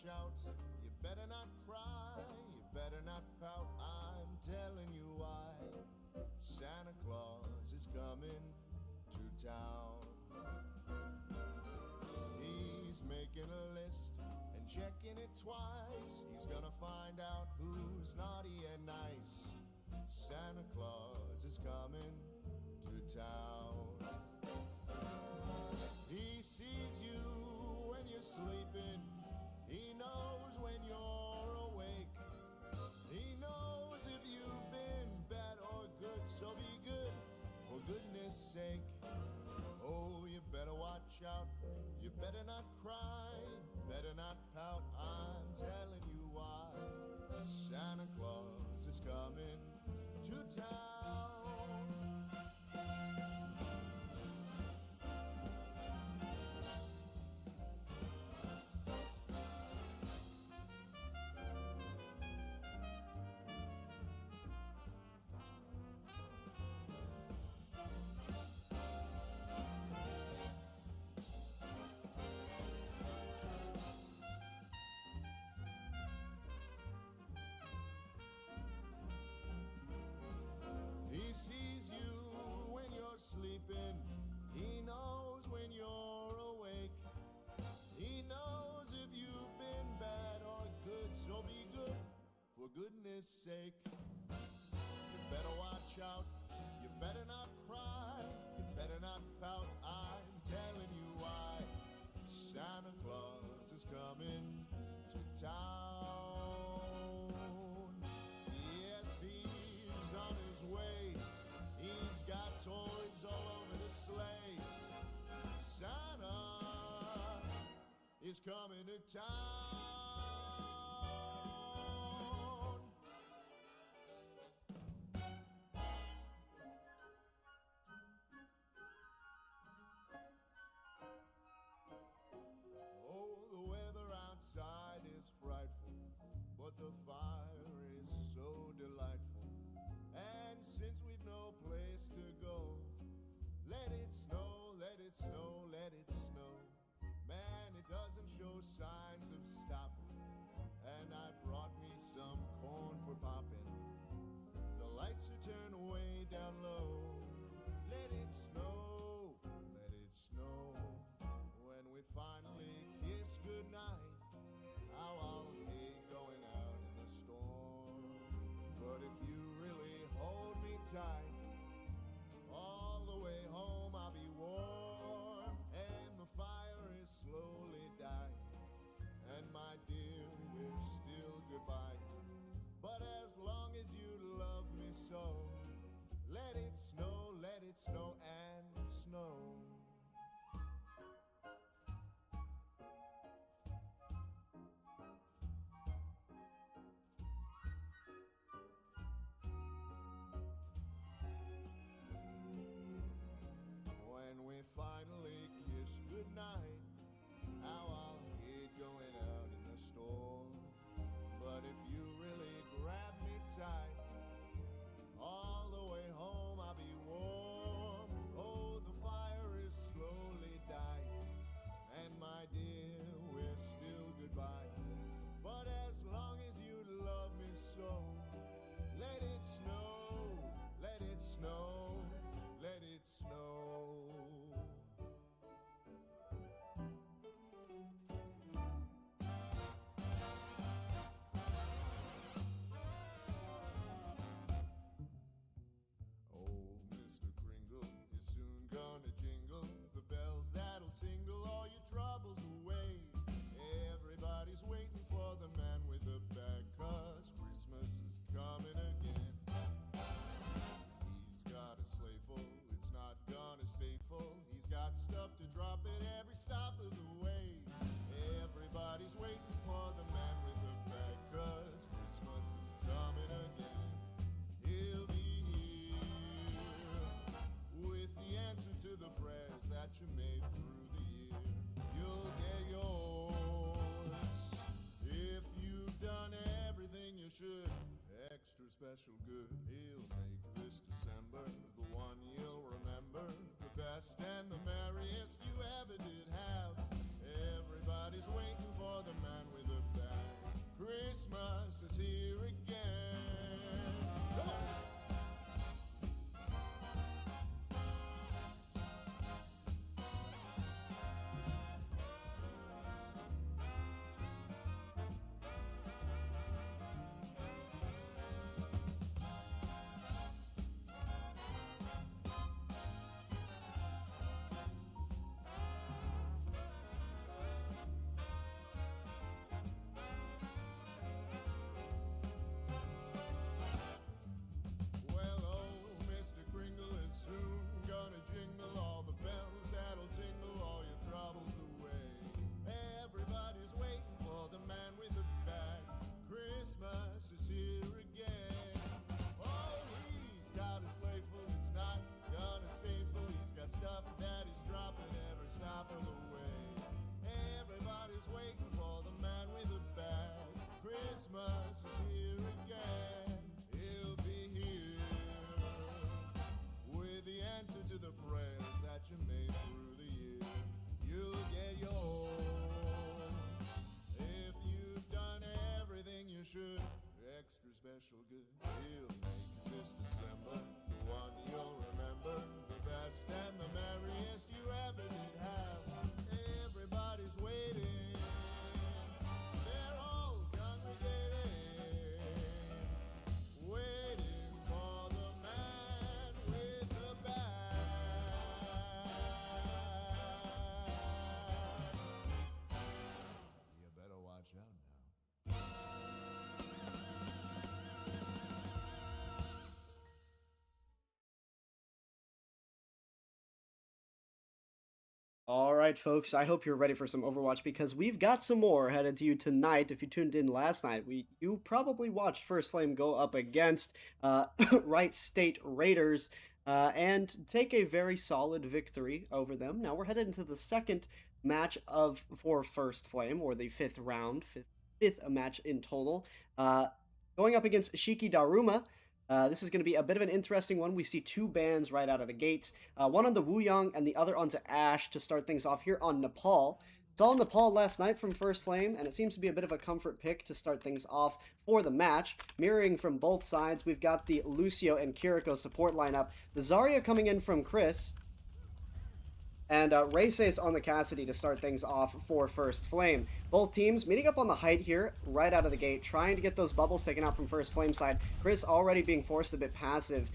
watch out. You better not cry, you better not pout. I'm telling you why. Santa Claus is coming to town. He's making a list and checking it twice. He's gonna find out who's naughty and nice. Santa Claus is coming to town. He sees you when you're sleeping. He knows when you're awake. He knows if you've been bad or good, so be good for goodness sake. Oh, you better watch out. You better not cry, better not pout. I'm telling you why. Santa Claus is coming to town. He sees you when you're sleeping. He knows when you're awake. He knows if you've been bad or good, so be good for goodness sake. You better watch out. You better not cry. You better not pout. I'm telling you why. Santa Claus is coming to town. Yes, he's on his way. He's got toys all over the sleigh. Santa is coming to town. Oh, the weather outside is frightful, but the fire is so delightful. And since we've no place to go, let it snow, let it snow, let it snow. Man, it doesn't show signs of stopping. And I brought me some corn for popping. The lights are turned way down low. Let it snow, let it snow. When we finally kiss goodnight, how I'll hate going out in the storm. But if you really hold me tight, all the way home I'll be warm. And the fire is slowly dying. And my dear, we're still goodbye. But as long as you love me so, let it snow and snow. When we finally kiss goodnight, how I'll hate going out in the storm. But if you really grab me tight, all the way home I'll be warm. Oh, the fire is slowly dying, and my dear, we're still goodbye. But as long as you love me so, let it snow, let it snow, let it snow. Oh, Mr. Kringle, you're soon gonna jingle the bells that'll tingle all your troubles away. Everybody's waiting for the man with the bag, 'cause Christmas is coming again. He's got a sleigh full, it's not gonna stay full. He's got stuff to drop at every stop of the way. Everybody's waiting for the man with the bag, 'cause Christmas is coming again. He'll be here with the answer to the prayers that you made through the year. You'll get yours if you've done everything you should. Extra special good. He'll make this December the one you'll remember, the best and the merriest you ever did have. Everybody Everybody's waiting for the man with the bag. Christmas is here again. Come on. Christmas is here again. He'll be here with the answer to the prayers that you made through the year. You'll get yours if you've done everything you should. Extra special good. He'll make this December the one you'll remember, the best and the merriest you ever did have. Everybody's waiting. All right, folks, I hope you're ready for some Overwatch because we've got some more headed to you tonight. If you tuned in last night, you probably watched First Flame go up against Wright State Raiders and take a very solid victory over them. Now we're headed into the second match for First Flame, or the fifth round, fifth match in total, going up against Shiki Daruma. This is going to be a bit of an interesting one. We see two bans right out of the gates, one on the Wuyong and the other onto Ashe to start things off here on Nepal. Saw Nepal last night from First Flame, and it seems to be a bit of a comfort pick to start things off for the match. Mirroring from both sides, we've got the Lucio and Kiriko support lineup, the Zarya coming in from Chris, and Raysace on the Cassidy to start things off for First Flame. Both teams meeting up on the height here, right out of the gate, trying to get those bubbles taken out from First Flame side. Chris already being forced a bit passive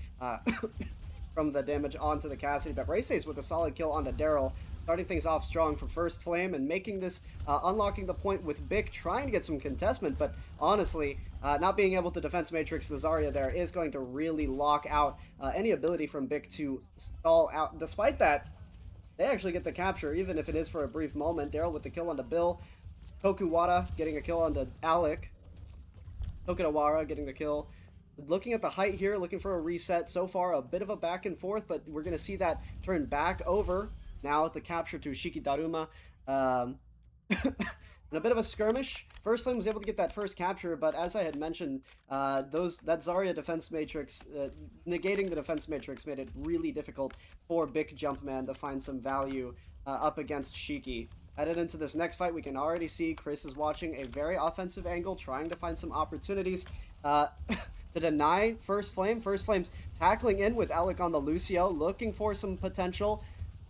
from the damage onto the Cassidy, but Raysace with a solid kill onto Daryl, starting things off strong for First Flame and making this, unlocking the point with Bic, trying to get some contestment, but honestly, not being able to defense matrix the Zarya there is going to really lock out any ability from Bic to stall out. Despite that, they actually get the capture, even if it is for a brief moment. Daryl with the kill onto Bill. Tokuwara getting a kill onto Alec. Tokudawara getting the kill. Looking at the height here, looking for a reset. So far, a bit of a back and forth, but we're going to see that turn back over. Now the capture to Shiki Daruma. And a bit of a skirmish. First Flame was able to get that first capture, but as I had mentioned, that Zarya defense matrix, negating the defense matrix made it really difficult for Bic Jumpman to find some value up against Shiki. Headed into this next fight, we can already see Chris is watching a very offensive angle, trying to find some opportunities to deny First Flame. First Flame's tackling in with Alec on the Lucio, looking for some potential.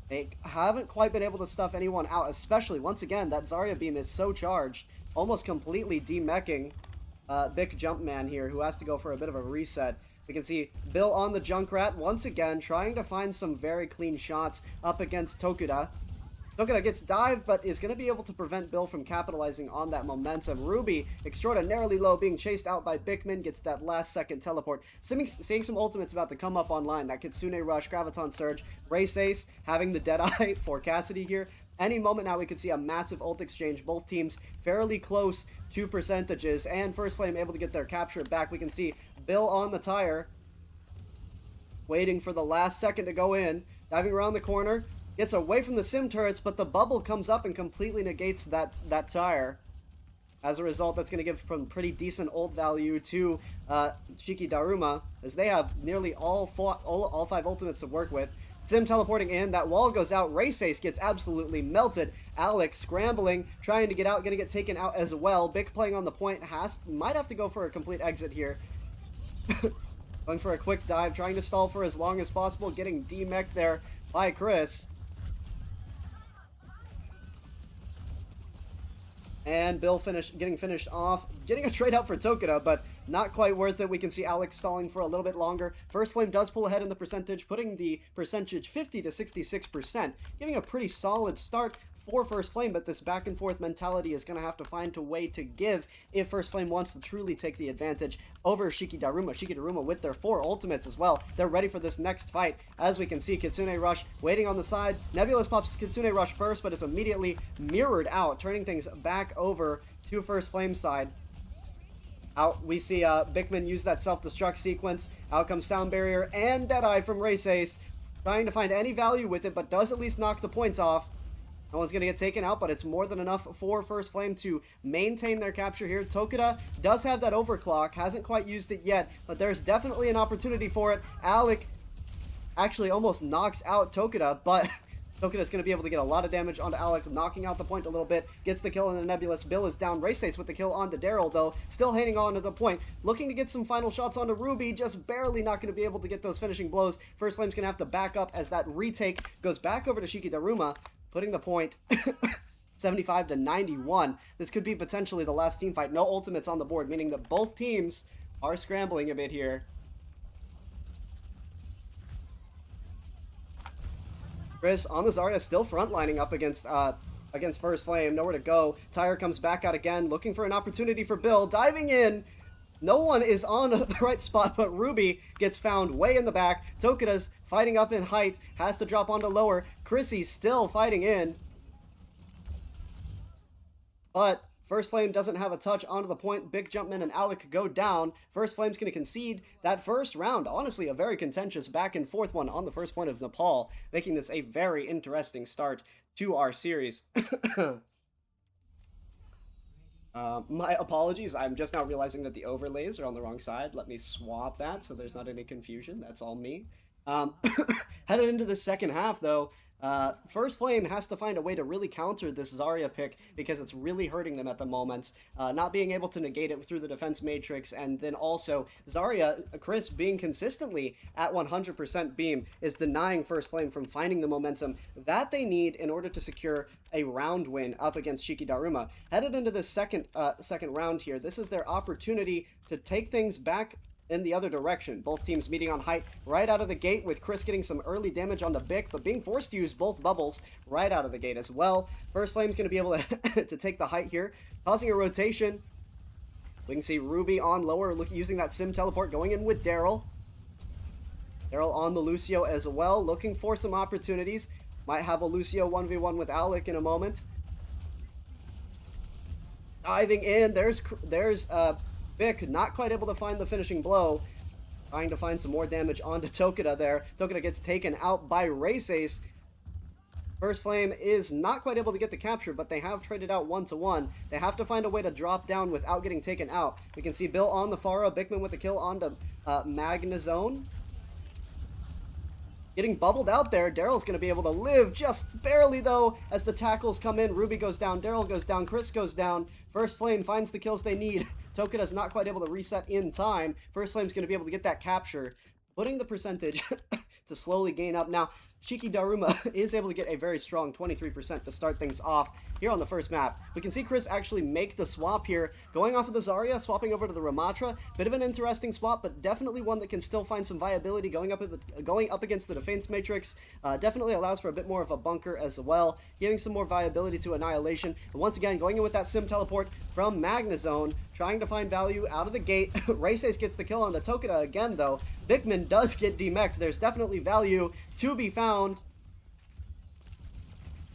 They haven't quite been able to stuff anyone out, especially, once again, that Zarya beam is so charged, almost completely demeching Bic Jumpman here, who has to go for a bit of a reset. We can see Bill on the Junkrat, once again, trying to find some very clean shots up against Tokuda. Tokuda gets dived, but is going to be able to prevent Bill from capitalizing on that momentum. Ruby, extraordinarily low, being chased out by Bigman, gets that last-second teleport. Seeing some ultimates about to come up online. That Kitsune Rush, Graviton Surge, Raysace having the Deadeye for Cassidy here. Any moment now we could see a massive ult exchange. Both teams fairly close to percentages, and First Flame able to get their capture back. We can see Bill on the tire, waiting for the last second to go in, diving around the corner. Gets away from the sim turrets, but the bubble comes up and completely negates that tire. As a result, that's going to give some pretty decent ult value to Shiki Daruma, as they have nearly all five ultimates to work with. Sim teleporting in, that wall goes out, Race gets absolutely melted. Alex scrambling, trying to get out, gonna get taken out as well. Bic playing on the point, might have to go for a complete exit here. Going for a quick dive, trying to stall for as long as possible, getting demeched there by Chris. And Bill getting finished off, getting a trade out for Tokuda, but not quite worth it. We can see Alex stalling for a little bit longer. First Flame does pull ahead in the percentage, putting the percentage 50 to 66%, giving a pretty solid start for First Flame, but this back and forth mentality is going to have to find a way to give if First Flame wants to truly take the advantage over Shiki Daruma. Shiki Daruma with their 4 ultimates as well. They're ready for this next fight. As we can see, Kitsune Rush waiting on the side. Nebulous pops Kitsune Rush first, but it's immediately mirrored out, turning things back over to First Flame's side. Out, we see Bickman use that self-destruct sequence. Out comes Sound Barrier and Deadeye from Race, trying to find any value with it, but does at least knock the points off. No one's going to get taken out, but it's more than enough for First Flame to maintain their capture here. Tokuda does have that overclock, hasn't quite used it yet, but there's definitely an opportunity for it. Alec actually almost knocks out Tokuda, but Tokuda's going to be able to get a lot of damage onto Alec, knocking out the point a little bit, gets the kill on the Nebulous. Bill is down. Race with the kill onto Daryl, though, still hanging on to the point, looking to get some final shots onto Ruby, just barely not going to be able to get those finishing blows. First Flame's going to have to back up as that retake goes back over to Shiki Daruma, putting the point 75 to 91. This could be potentially the last team fight. No ultimates on the board, meaning that both teams are scrambling a bit here. Chris on the Zarya still frontlining up against First Flame. Nowhere to go. Tyre comes back out again, looking for an opportunity for Bill. Diving in. No one is on the right spot, but Ruby gets found way in the back. Tokuda's fighting up in height, has to drop onto lower. Chrissy's still fighting in. But First Flame doesn't have a touch onto the point. Big Jumpman and Alec go down. First Flame's going to concede that first round. Honestly, a very contentious back and forth one on the first point of Nepal, making this a very interesting start to our series. My apologies, I'm just now realizing that the overlays are on the wrong side. Let me swap that so there's not any confusion. That's all me. Headed into the second half, though, First Flame has to find a way to really counter this Zarya pick because it's really hurting them at the moment. Not being able to negate it through the defense matrix, and then also Zarya, Chris being consistently at 100% beam is denying First Flame from finding the momentum that they need in order to secure a round win up against Shiki Daruma. Headed into the second round here, this is their opportunity to take things back in the other direction. Both teams meeting on height right out of the gate, with Chris getting some early damage on the Bic, but being forced to use both bubbles right out of the gate as well. First Flame's going to be able to, to take the height here, causing a rotation. We can see Ruby on lower, using that sim teleport, going in with Daryl. Daryl on the Lucio as well, looking for some opportunities. Might have a Lucio 1v1 with Alec in a moment. Diving in, there's Vic, not quite able to find the finishing blow. Trying to find some more damage onto Tokuda there. Tokuda gets taken out by Race. First Flame is not quite able to get the capture, but they have traded out 1-1. They have to find a way to drop down without getting taken out. We can see Bill on the Pharah, Bickman with the kill onto Magnazone. Getting bubbled out there. Daryl's going to be able to live just barely, though, as the tackles come in. Ruby goes down, Daryl goes down, Chris goes down. First Flame finds the kills they need. Tokuda's not quite able to reset in time. First Flame's going to be able to get that capture, putting the percentage to slowly gain up. Now, Shiki Daruma is able to get a very strong 23% to start things off here on the first map. We can see Chris actually make the swap here, going off of the Zarya, swapping over to the Ramatra. Bit of an interesting swap, but definitely one that can still find some viability going up against the defense matrix. Definitely allows for a bit more of a bunker as well, giving some more viability to Annihilation. And once again, going in with that sim teleport from Magnazone, trying to find value out of the gate. Race gets the kill on the Tokuda again, though. Bickman does get demeched. There's definitely value to be found.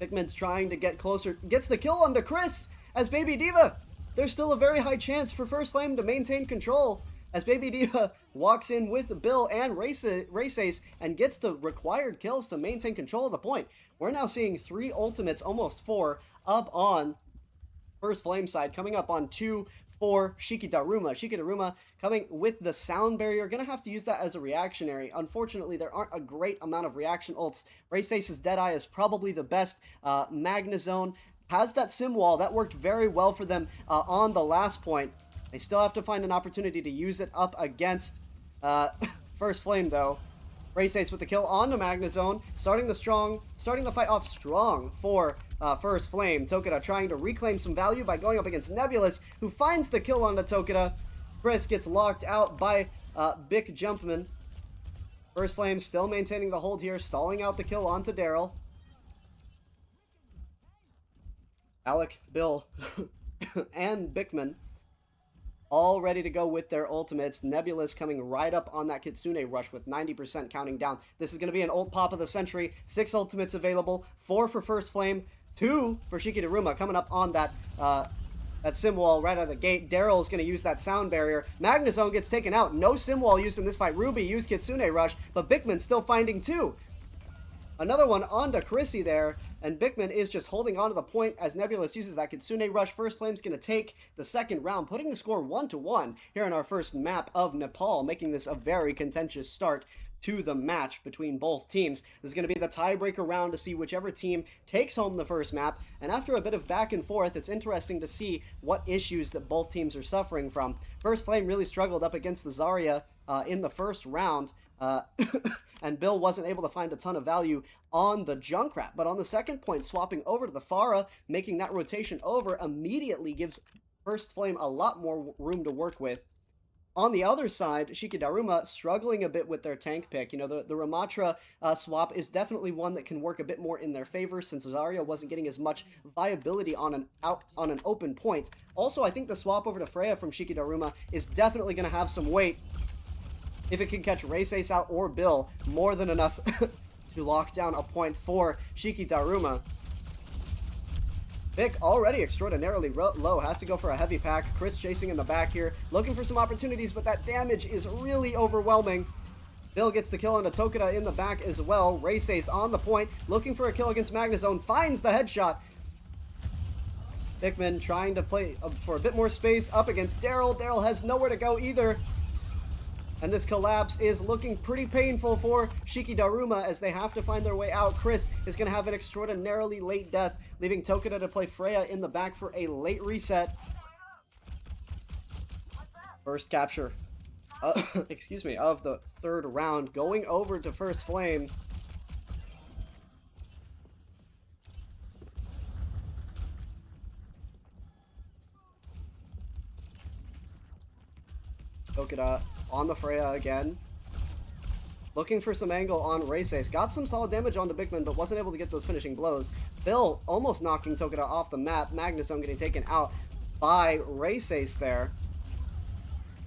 Bickman's trying to get closer. Gets the kill onto Chris as Baby Diva. There's still a very high chance for First Flame to maintain control as Baby Diva walks in with Bill and Race and gets the required kills to maintain control of the point. We're now seeing 3 ultimates, almost 4, up on First Flame side, coming up on 2 for Shiki Daruma. Shiki Daruma coming with the sound barrier. Gonna have to use that as a reactionary. Unfortunately, there aren't a great amount of reaction ults. Race Ace's Deadeye is probably the best. Magnezone has that sim wall. That worked very well for them on the last point. They still have to find an opportunity to use it up against First Flame, though. Race Ace with the kill on the Magnezone, starting the fight off strong for First Flame. Tokita trying to reclaim some value by going up against Nebulous, who finds the kill on the Tokita. Chris gets locked out by Bic Jumpman. First Flame still maintaining the hold here, stalling out the kill onto Daryl. Alec, Bill, and Bickman all ready to go with their ultimates. Nebulous coming right up on that Kitsune rush with 90% counting down. This is going to be an ult pop of the century. 6 ultimates available. 4 for First Flame. 2 for Shiki Daruma coming up on that sim wall right out of the gate. Daryl is going to use that sound barrier. Magnezone gets taken out. No sim wall used in this fight. Ruby used Kitsune rush, but Bickman still finding 2. Another one onto Chrissy there, and Bickman is just holding on to the point as Nebulous uses that Kitsune rush. First Flame's going to take the second round, putting the score 1-1 here in our first map of Nepal, making this a very contentious start to the match between both teams. This is going to be the tiebreaker round to see whichever team takes home the first map, and after a bit of back and forth, it's interesting to see what issues that both teams are suffering from. First Flame really struggled up against the Zarya in the first round, and Bill wasn't able to find a ton of value on the Junkrat, but on the second point, swapping over to the Pharah, making that rotation over immediately gives First Flame a lot more room to work with. On the other side, Shiki Daruma struggling a bit with their tank pick. You know, the Ramatra swap is definitely one that can work a bit more in their favor since Zarya wasn't getting as much viability on an open point. Also, I think the swap over to Freya from Shiki Daruma is definitely going to have some weight. If it can catch Race Ace out or Bill, more than enough to lock down a point for Shiki Daruma. Vic already extraordinarily low, has to go for a heavy pack. Chris chasing in the back here, looking for some opportunities, but that damage is really overwhelming. Bill gets the kill on the Tokita in the back as well. Race Ace on the point, looking for a kill against Magnezone, finds the headshot. Bickman trying to play for a bit more space up against Daryl. Daryl has nowhere to go either. And this collapse is looking pretty painful for Shiki Daruma as they have to find their way out. Chris is going to have an extraordinarily late death, leaving Tokita to play Freya in the back for a late reset. First capture, excuse me, of the third round, going over to First Flame. Tokita on the Freya again. Looking for some angle on Race Ace. Got some solid damage onto Bickman, but wasn't able to get those finishing blows. Bill almost knocking Tokita off the map. Magnezone getting taken out by Race Ace there.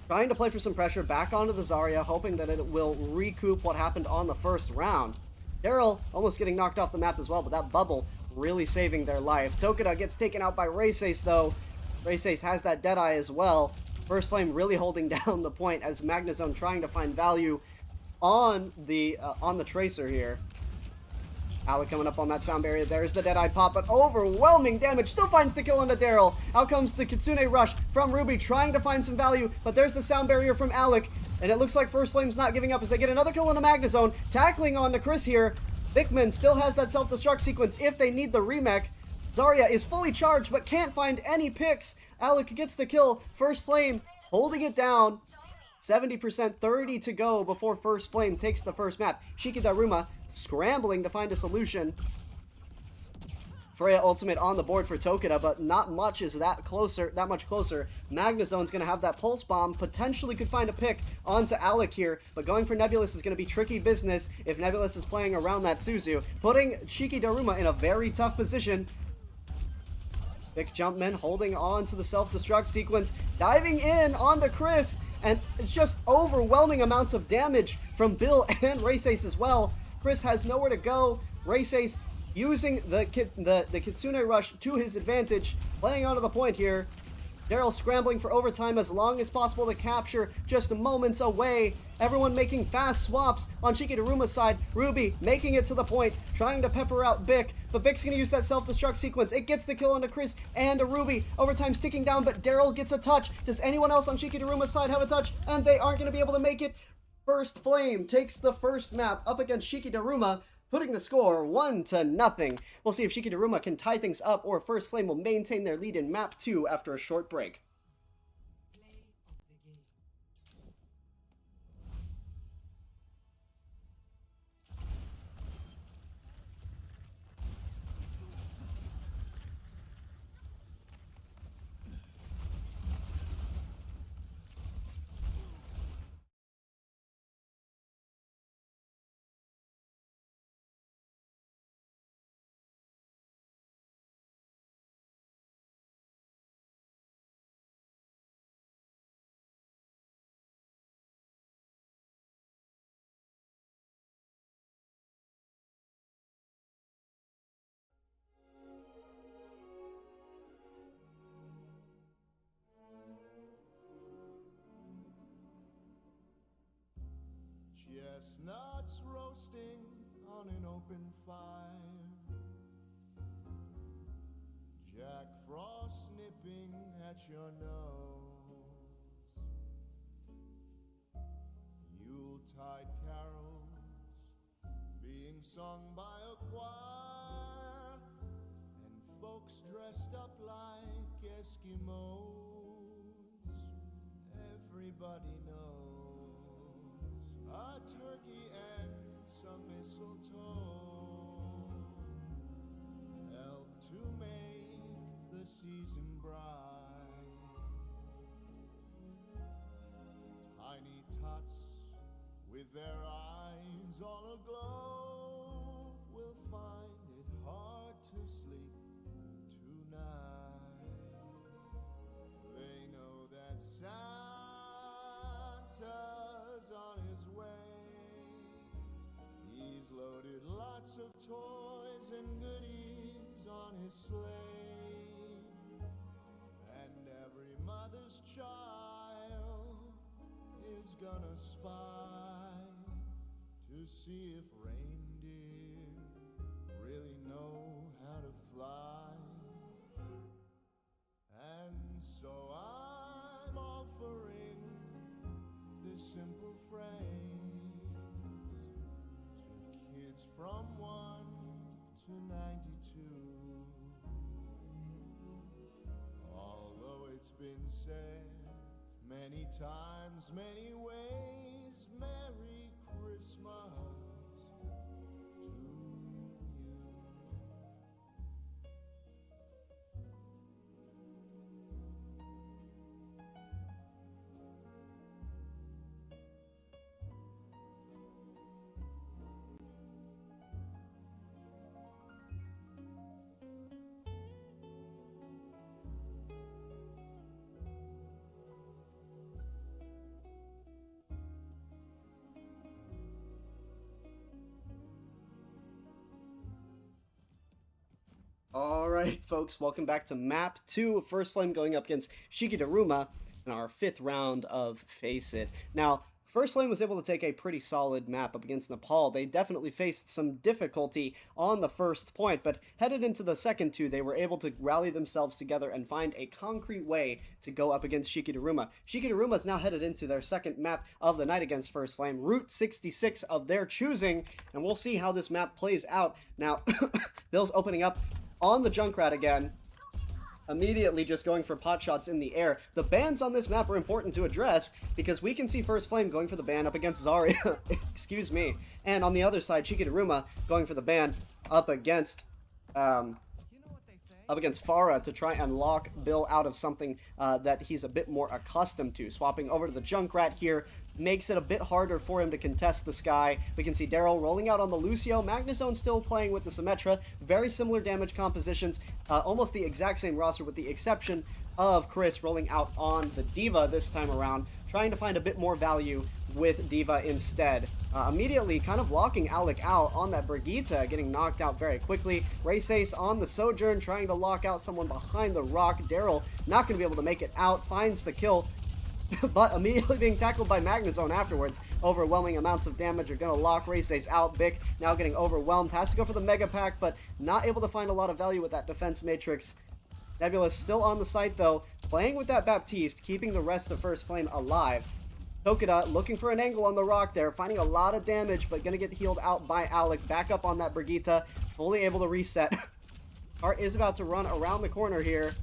Trying to play for some pressure back onto the Zarya, hoping that it will recoup what happened on the first round. Daryl almost getting knocked off the map as well, but that bubble really saving their life. Tokita gets taken out by Race Ace though. Race Ace has that Deadeye as well. First Flame really holding down the point as Magnezone trying to find value on the Tracer here. Alec coming up on that sound barrier. There's the Deadeye pop, but overwhelming damage. Still finds the kill on the Daryl. Out comes the Kitsune rush from Ruby, trying to find some value, but there's the sound barrier from Alec, and it looks like First Flame's not giving up as they get another kill on the Magnezone. Tackling on to Chris here. Bickman still has that self-destruct sequence if they need the remech. Zarya is fully charged, but can't find any picks. Alec gets the kill. First Flame holding it down. 70%, 30 to go before First Flame takes the first map. Shiki Daruma scrambling to find a solution. Freya ultimate on the board for Tokita, but not much is that much closer. Magnezone's going to have that pulse bomb, potentially could find a pick onto Alec here, but going for Nebulous is going to be tricky business if Nebulous is playing around that Suzu, putting Shiki Daruma in a very tough position. Big Jumpman holding on to the self-destruct sequence, diving in onto Chris, and it's just overwhelming amounts of damage from Bill and Race Ace as well. Chris has nowhere to go. Race Ace using the Kitsune rush to his advantage, playing onto the point here. Daryl scrambling for overtime as long as possible to capture, just moments away. Everyone making fast swaps on Shiki Daruma's side. Ruby making it to the point, trying to pepper out Vic, but Vic's gonna use that self-destruct sequence. It gets the kill onto Chris and a Ruby. Overtime's ticking down, but Daryl gets a touch. Does anyone else on Shiki Daruma's side have a touch? And they aren't gonna be able to make it. First Flame takes the first map up against Shiki Daruma, putting the score 1-0. We'll see if Shiki Daruma can tie things up or First Flame will maintain their lead in map 2 after a short break. Chestnuts roasting on an open fire, Jack Frost nipping at your nose, Yuletide carols being sung by a choir, and folks dressed up like Eskimos. Everybody knows a turkey and some mistletoe help to make the season bright. Tiny tots with their eyes all aglow will find it hard to sleep tonight. They know that Santa's on his way. He's loaded lots of toys and goodies on his sleigh, and every mother's child is gonna spy to see if reindeer really know how to fly. And so I'm offering this simple phrase to kids from 1 to 92. Although it's been said many times, many ways, Merry Christmas to you. Alright folks, welcome back to map 2 of First Flame going up against Shiki Daruma in our 5th round of FaceIt. Now, First Flame was able to take a pretty solid map up against Nepal. They definitely faced some difficulty on the first point, but headed into the second two, they were able to rally themselves together and find a concrete way to go up against Shiki Daruma. Shiki Daruma is now headed into their second map of the night against First Flame, Route 66 of their choosing, and we'll see how this map plays out. Now, Bill's opening up on the Junkrat again, immediately just going for pot shots in the air. The bans on this map are important to address because we can see First Flame going for the ban up against Zarya, excuse me, and on the other side, Shiki Daruma going for the ban up against Farah to try and lock Bill out of something that he's a bit more accustomed to. Swapping over to the Junkrat here makes it a bit harder for him to contest the Sky. We can see Daryl rolling out on the Lucio. Magnezone still playing with the Symmetra. Very similar damage compositions. Almost the exact same roster with the exception of Chris rolling out on the D.Va this time around, trying to find a bit more value with D.Va instead. Immediately kind of locking Alec out on that Brigitte, getting knocked out very quickly. Race on the Sojourn, trying to lock out someone behind the rock. Daryl not going to be able to make it out, finds the kill, but immediately being tackled by Magnezone afterwards. Overwhelming amounts of damage are going to lock Race out. Bic now getting overwhelmed, has to go for the Mega Pack, but not able to find a lot of value with that defense matrix. Nebula still on the site though, playing with that Baptiste, keeping the rest of First Flame alive. Tokuda looking for an angle on the rock there, finding a lot of damage, but gonna get healed out by Alec. Back up on that Brigitte, fully able to reset. Art is about to run around the corner here.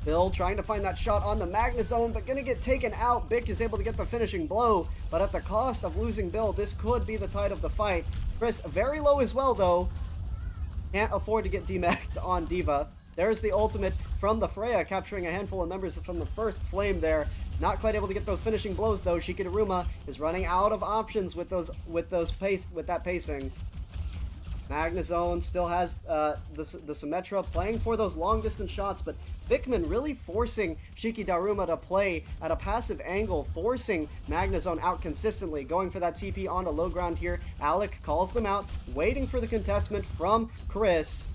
Bill trying to find that shot on the Magnezone, but gonna get taken out. Bic is able to get the finishing blow, but at the cost of losing Bill, this could be the tide of the fight. Chris very low as well though. Can't afford to get demacked on D.Va. There's the ultimate from the Freya, capturing a handful of members from the First Flame there. Not quite able to get those finishing blows though. Shiki Daruma is running out of options with that pacing. Magnezone still has the Symmetra, playing for those long distance shots, but Vikman really forcing Shiki Daruma to play at a passive angle, forcing Magnezone out consistently, going for that TP onto low ground here. Alec calls them out, waiting for the contestment from Chris.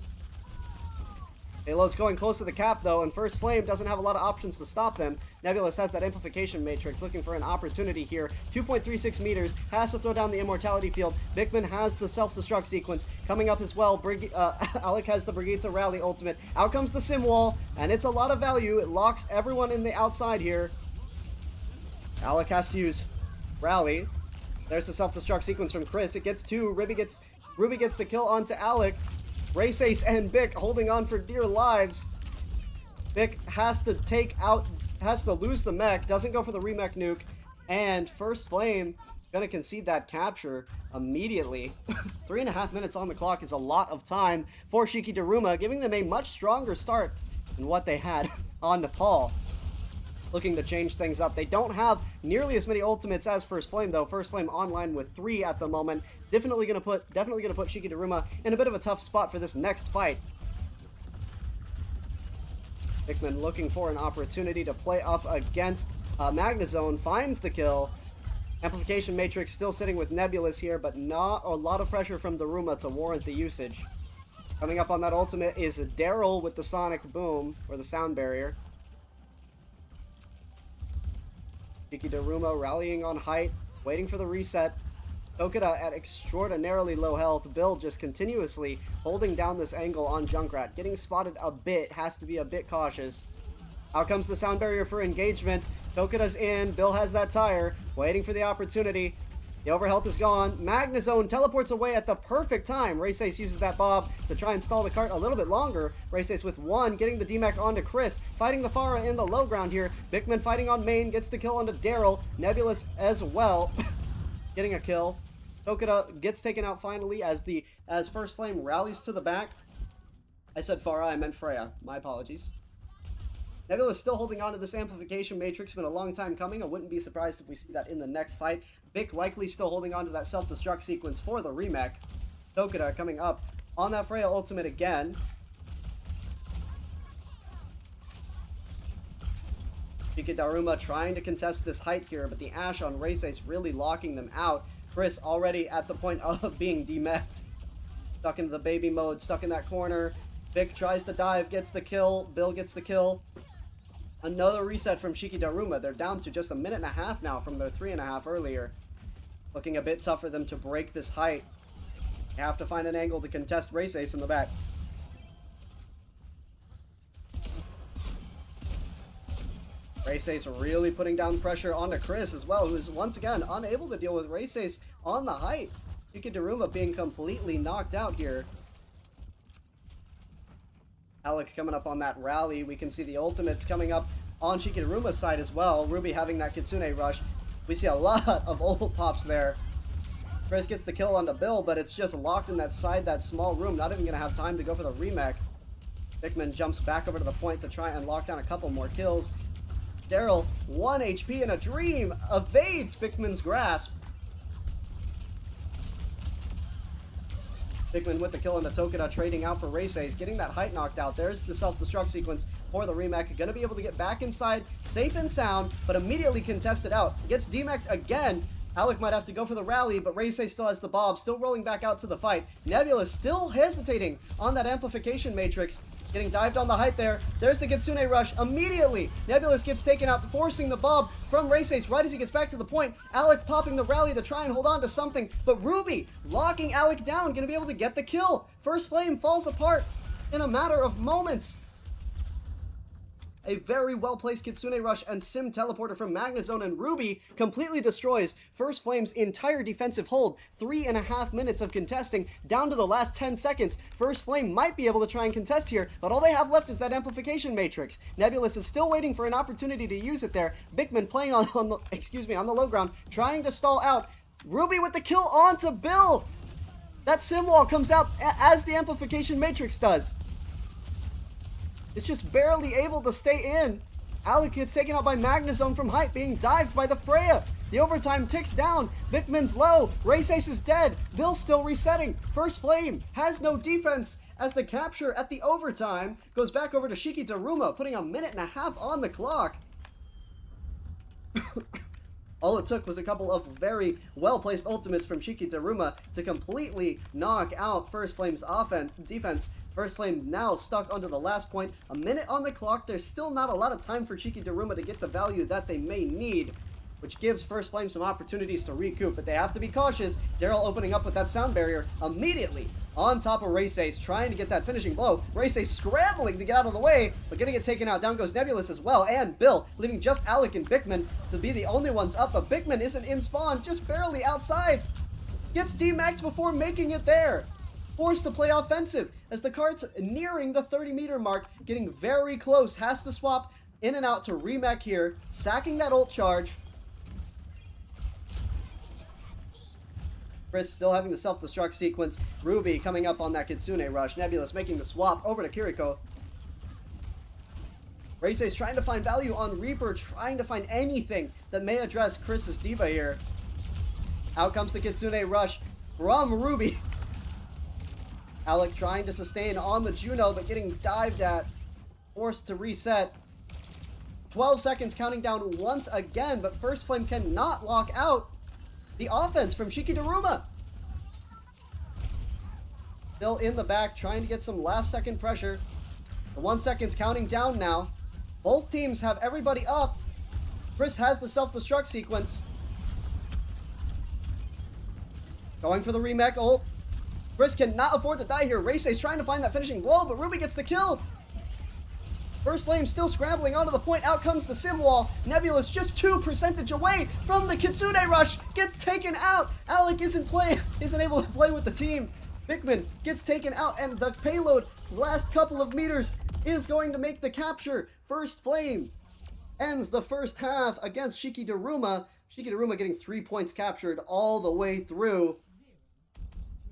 Halo's going close to the cap though, and First Flame doesn't have a lot of options to stop them. Nebulous has that amplification matrix, looking for an opportunity here. 2.36 meters, has to throw down the immortality field. Vikman has the self-destruct sequence coming up as well. Alec has the Brigitte rally ultimate. Out comes the sim wall, and it's a lot of value. It locks everyone in the outside here. Alec has to use rally. There's the self-destruct sequence from Chris. It gets two. Ruby gets the kill onto Alec. Race and Bic holding on for dear lives. Bic has to lose the mech, doesn't go for the remech nuke, and First Flame gonna concede that capture immediately. 3.5 minutes on the clock is a lot of time for Shiki Daruma, giving them a much stronger start than what they had on Nepal. Looking to change things up. They don't have nearly as many ultimates as First Flame though. First Flame online with 3 at the moment. Definitely gonna put Shiki Daruma in a bit of a tough spot for this next fight. Hickman looking for an opportunity to play up against Magnezone, finds the kill. Amplification Matrix still sitting with Nebulous here, but not a lot of pressure from Daruma to warrant the usage. Coming up on that ultimate is Daryl with the Sonic Boom, or the Sound Barrier. Shiki Daruma rallying on height, waiting for the reset. Tokuda at extraordinarily low health. Bill just continuously holding down this angle on Junkrat. Getting spotted a bit, has to be a bit cautious. Out comes the sound barrier for engagement. Tokuda's in, Bill has that tire, waiting for the opportunity. The overhealth is gone. Magnezone teleports away at the perfect time. Raceace uses that bob to try and stall the cart a little bit longer. Raceace with 1, getting the DMAC onto Chris. Fighting the Pharah in the low ground here. Bickman fighting on main, gets the kill onto Daryl. Nebulous as well, getting a kill. Tokuda gets taken out finally as First Flame rallies to the back. I said Pharah, I meant Freya. My apologies. Nebula is still holding on to this amplification matrix. Been a long time coming. I wouldn't be surprised if we see that in the next fight. Bic likely still holding on to that self-destruct sequence for the remake. Tokuda coming up on that Freya ultimate again. Shiki Daruma trying to contest this height here, but the Ash on Raceace really locking them out. Chris already at the point of being demeched. Stuck into the baby mode, stuck in that corner. Vic tries to dive, gets the kill. Bill gets the kill. Another reset from Shiki Daruma. They're down to just 1.5 minutes now from their 3.5 earlier. Looking a bit tough for them to break this height. They have to find an angle to contest Raceace in the back. Raceace really putting down pressure onto Chris as well, who's once again unable to deal with Raceace on the height. Shiki Daruma being completely knocked out here. Alec coming up on that rally. We can see the ultimates coming up on Shiki Daruma's side as well. Ruby having that Kitsune rush. We see a lot of ult pops there. Chris gets the kill onto Bill, but it's just locked in that side, that small room. Not even going to have time to go for the remake. Bickman jumps back over to the point to try and lock down a couple more kills. Daryl, 1 HP in a dream, evades Bickman's grasp. Bigman with the kill on the Tokida, trading out for Race's, getting that height knocked out. There's the self-destruct sequence for the remake. Gonna be able to get back inside, safe and sound, but immediately contested out. Gets demeched again. Alec might have to go for the rally, but Race still has the Bob, still rolling back out to the fight. Nebula still hesitating on that amplification matrix. Getting dived on the height there. There's the Kitsune rush. Immediately, Nebulous gets taken out, forcing the Bob from Race's right as he gets back to the point. Alec popping the rally to try and hold on to something, but Ruby locking Alec down, gonna be able to get the kill. First Flame falls apart in a matter of moments. A very well-placed Kitsune Rush and Sim Teleporter from Magnezone and Ruby completely destroys First Flame's entire defensive hold. 3.5 minutes of contesting, down to the last 10 seconds. First Flame might be able to try and contest here, but all they have left is that amplification matrix. Nebulous is still waiting for an opportunity to use it there. Bigman playing on the low ground, trying to stall out. Ruby with the kill onto Bill. That Sim Wall comes out as the amplification matrix does. It's just barely able to stay in. Alec gets taken out by Magnezone from height, being dived by the Freya. The overtime ticks down. Vickman's low. Race Ace is dead. Bill still resetting. First Flame has no defense as the capture at the overtime goes back over to Shiki Daruma, putting a minute and a half on the clock. All it took was a couple of very well-placed ultimates from Shiki Daruma to completely knock out First Flame's defense. First Flame now stuck under the last point. A minute on the clock. There's still not a lot of time for Shiki Daruma to get the value that they may need, which gives First Flame some opportunities to recoup, but they have to be cautious. Daryl opening up with that sound barrier immediately on top of Race Ace, trying to get that finishing blow. Race Ace scrambling to get out of the way, but getting it taken out. Down goes Nebulous as well, and Bill, leaving just Alec and Bickman to be the only ones up, but Bickman isn't in spawn, just barely outside. Gets demacked before making it there. Forced to play offensive as the cart's nearing the 30-meter mark, getting very close. Has to swap in and out to remech here, sacking that ult charge. Chris still having the self-destruct sequence. Ruby coming up on that Kitsune rush. Nebulous making the swap over to Kiriko. Race's trying to find value on Reaper, trying to find anything that may address Chris's diva here. Out comes the Kitsune rush from Ruby. Alec trying to sustain on the Juno, but getting dived at. Forced to reset. 12 seconds counting down once again, but First Flame cannot lock out the offense from Shiki Daruma. Still in the back, trying to get some last second pressure. The 1 second's counting down now. Both teams have everybody up. Chris has the self-destruct sequence. Going for the remech ult. Chris cannot afford to die here. Race Ace trying to find that finishing blow, but Ruby gets the kill. First Flame still scrambling onto the point. Out comes the Sim Wall. Nebulous just 2% away from the Kitsune rush. Gets taken out. Alec isn't able to play with the team. Bickman gets taken out, and the payload, last couple of meters, is going to make the capture. First Flame ends the first half against Shiki Daruma. Shiki Daruma getting 3 points captured all the way through.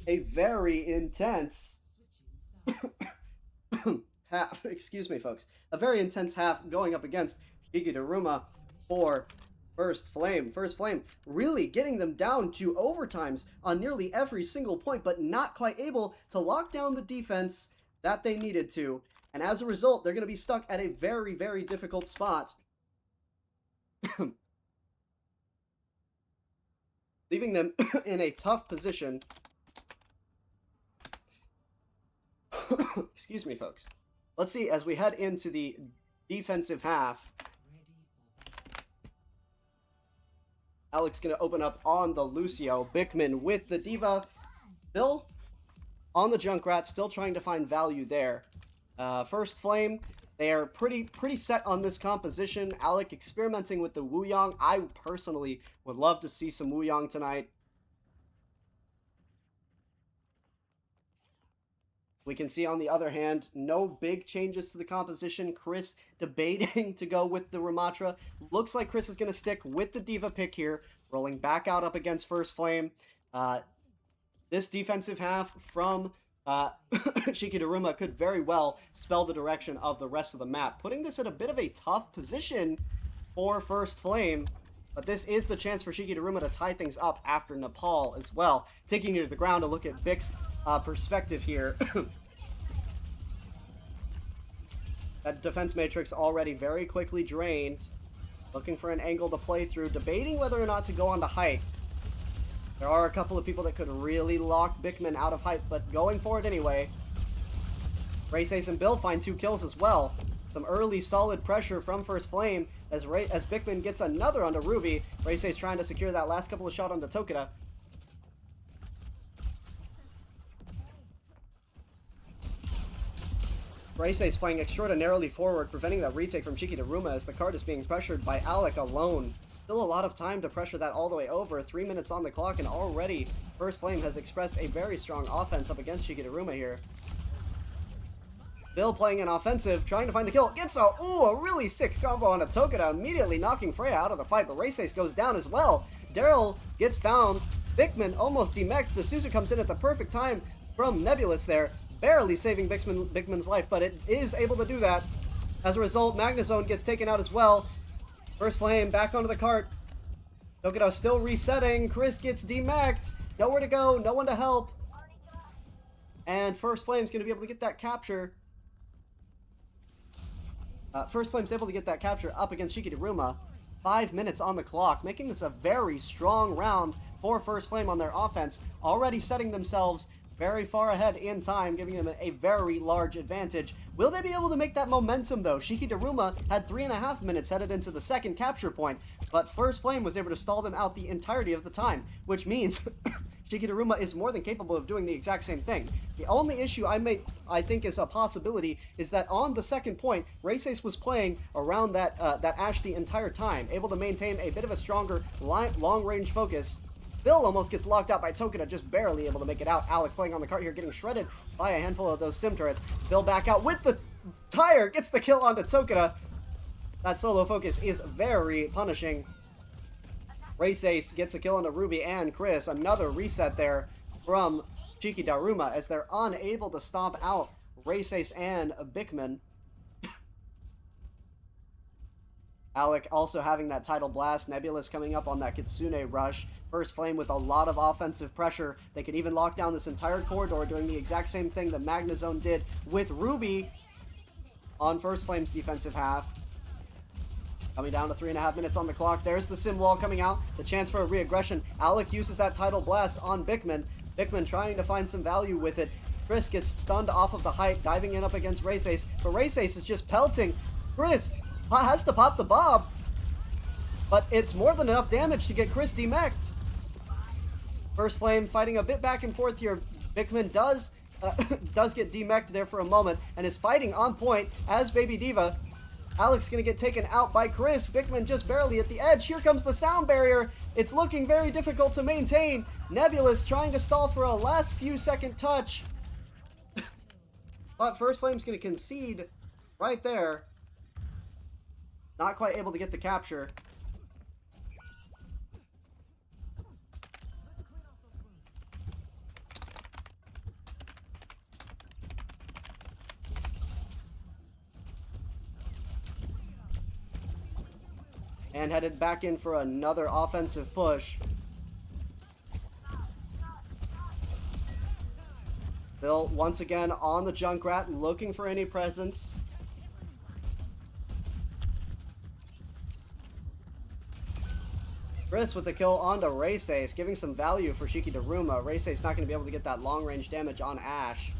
A very intense half. Excuse me, folks. A very intense half going up against Shiki Daruma for First Flame. First Flame really getting them down to overtimes on nearly every single point, but not quite able to lock down the defense that they needed to. And as a result, they're going to be stuck at a very, very difficult spot. Leaving them in a tough position. Excuse me, folks. Let's see, as we head into the defensive half, Alec's going to open up on the Lucio. Bickman with the Diva. Bill on the Junkrat, still trying to find value there. First Flame, they are pretty set on this composition. Alec experimenting with the Wuyong. I personally would love to see some Wuyong tonight. We can see, on the other hand, no big changes to the composition. Chris debating to go with the Ramatra. Looks like Chris is going to stick with the Diva pick here, rolling back out up against First Flame. This defensive half from Shiki Daruma could very well spell the direction of the rest of the map, putting this in a bit of a tough position for First Flame. But this is the chance for Shiki Daruma to tie things up after Nepal as well. Taking you to the ground to look at Bix perspective here. That defense matrix already very quickly drained. Looking for an angle to play through, debating whether or not to go on to height. There are a couple of people that could really lock Bickman out of height, but going for it anyway. RaceAce and Bill find 2 kills as well. Some early solid pressure from First Flame as Bickman gets another onto Ruby. RaceAce trying to secure that last couple of shots on the Tokita. RaceAce playing extraordinarily forward, preventing that retake from Shiki Daruma as the card is being pressured by Alec alone. Still a lot of time to pressure that all the way over. 3 minutes on the clock, and already First Flame has expressed a very strong offense up against Shiki Daruma here. Bill playing an offensive, trying to find the kill. Gets a really sick combo on a Tokita, immediately knocking Freya out of the fight, but RaceAce goes down as well. Daryl gets found. Bickman almost demeched. The Suzu comes in at the perfect time from Nebulous there, barely saving Bickman's life, but it is able to do that. As a result, Magnazone gets taken out as well. First Flame back onto the cart. Tokita still resetting. Chris gets demeched. Nowhere to go, no one to help. And First Flame's going to be able to get that capture. First Flame's able to get that capture up against Shiki Daruma. 5 minutes on the clock, making this a very strong round for First Flame on their offense. Already setting themselves very far ahead in time, giving them a very large advantage. Will they be able to make that momentum, though? Shiki Daruma had 3.5 minutes headed into the second capture point, but First Flame was able to stall them out the entirety of the time, which means Shiki Daruma is more than capable of doing the exact same thing. The only issue I think is a possibility is that on the second point, RaceAce was playing around that Ashe the entire time, able to maintain a bit of a stronger long-range focus. Bill almost gets locked out by Tokita, just barely able to make it out. Alec playing on the cart here, getting shredded by a handful of those sim turrets. Bill back out with the tire, gets the kill onto Tokita. That solo focus is very punishing. RaceAce gets a kill onto Ruby and Chris. Another reset there from Shiki Daruma as they're unable to stomp out RaceAce and Bickman. Alec also having that tidal blast. Nebulous coming up on that Kitsune rush. First Flame with a lot of offensive pressure. They could even lock down this entire corridor, doing the exact same thing that Magnazone did with Ruby on First Flame's defensive half. Coming down to 3.5 minutes on the clock. There's the sim wall coming out. The chance for a re-aggression. Alec uses that tidal blast on Bickman. Bickman trying to find some value with it. Chris gets stunned off of the height, diving in up against RaceAce. But RaceAce is just pelting. Chris has to pop the bomb, but it's more than enough damage to get Chris demeched. First Flame fighting a bit back and forth here. Bickman does get demeched there for a moment and is fighting on point as Baby Diva. Alec's gonna get taken out by Chris. Bickman just barely at the edge. Here comes the sound barrier. It's looking very difficult to maintain. Nebulous trying to stall for a last few second touch. But First Flame's gonna concede right there. Not quite able to get the capture. And headed back in for another offensive push. Bill once again on the Junkrat, looking for any presence. Chris with the kill onto RaceAce, giving some value for Shiki Daruma. RaceAce not going to be able to get that long-range damage on Ashe.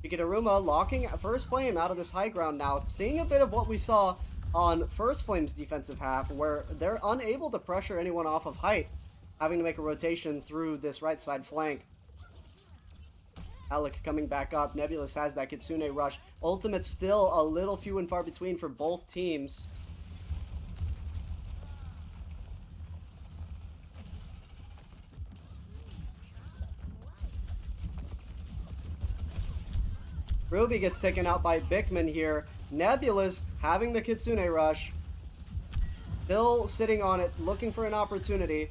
Shiki Daruma locking First Flame out of this high ground now, seeing a bit of what we saw on First Flame's defensive half, where they're unable to pressure anyone off of height, having to make a rotation through this right side flank. Alec coming back up. Nebulous has that Kitsune rush. Ultimate still a little few and far between for both teams. Ruby gets taken out by Bickman here. Nebulous having the Kitsune rush. Bill sitting on it, looking for an opportunity.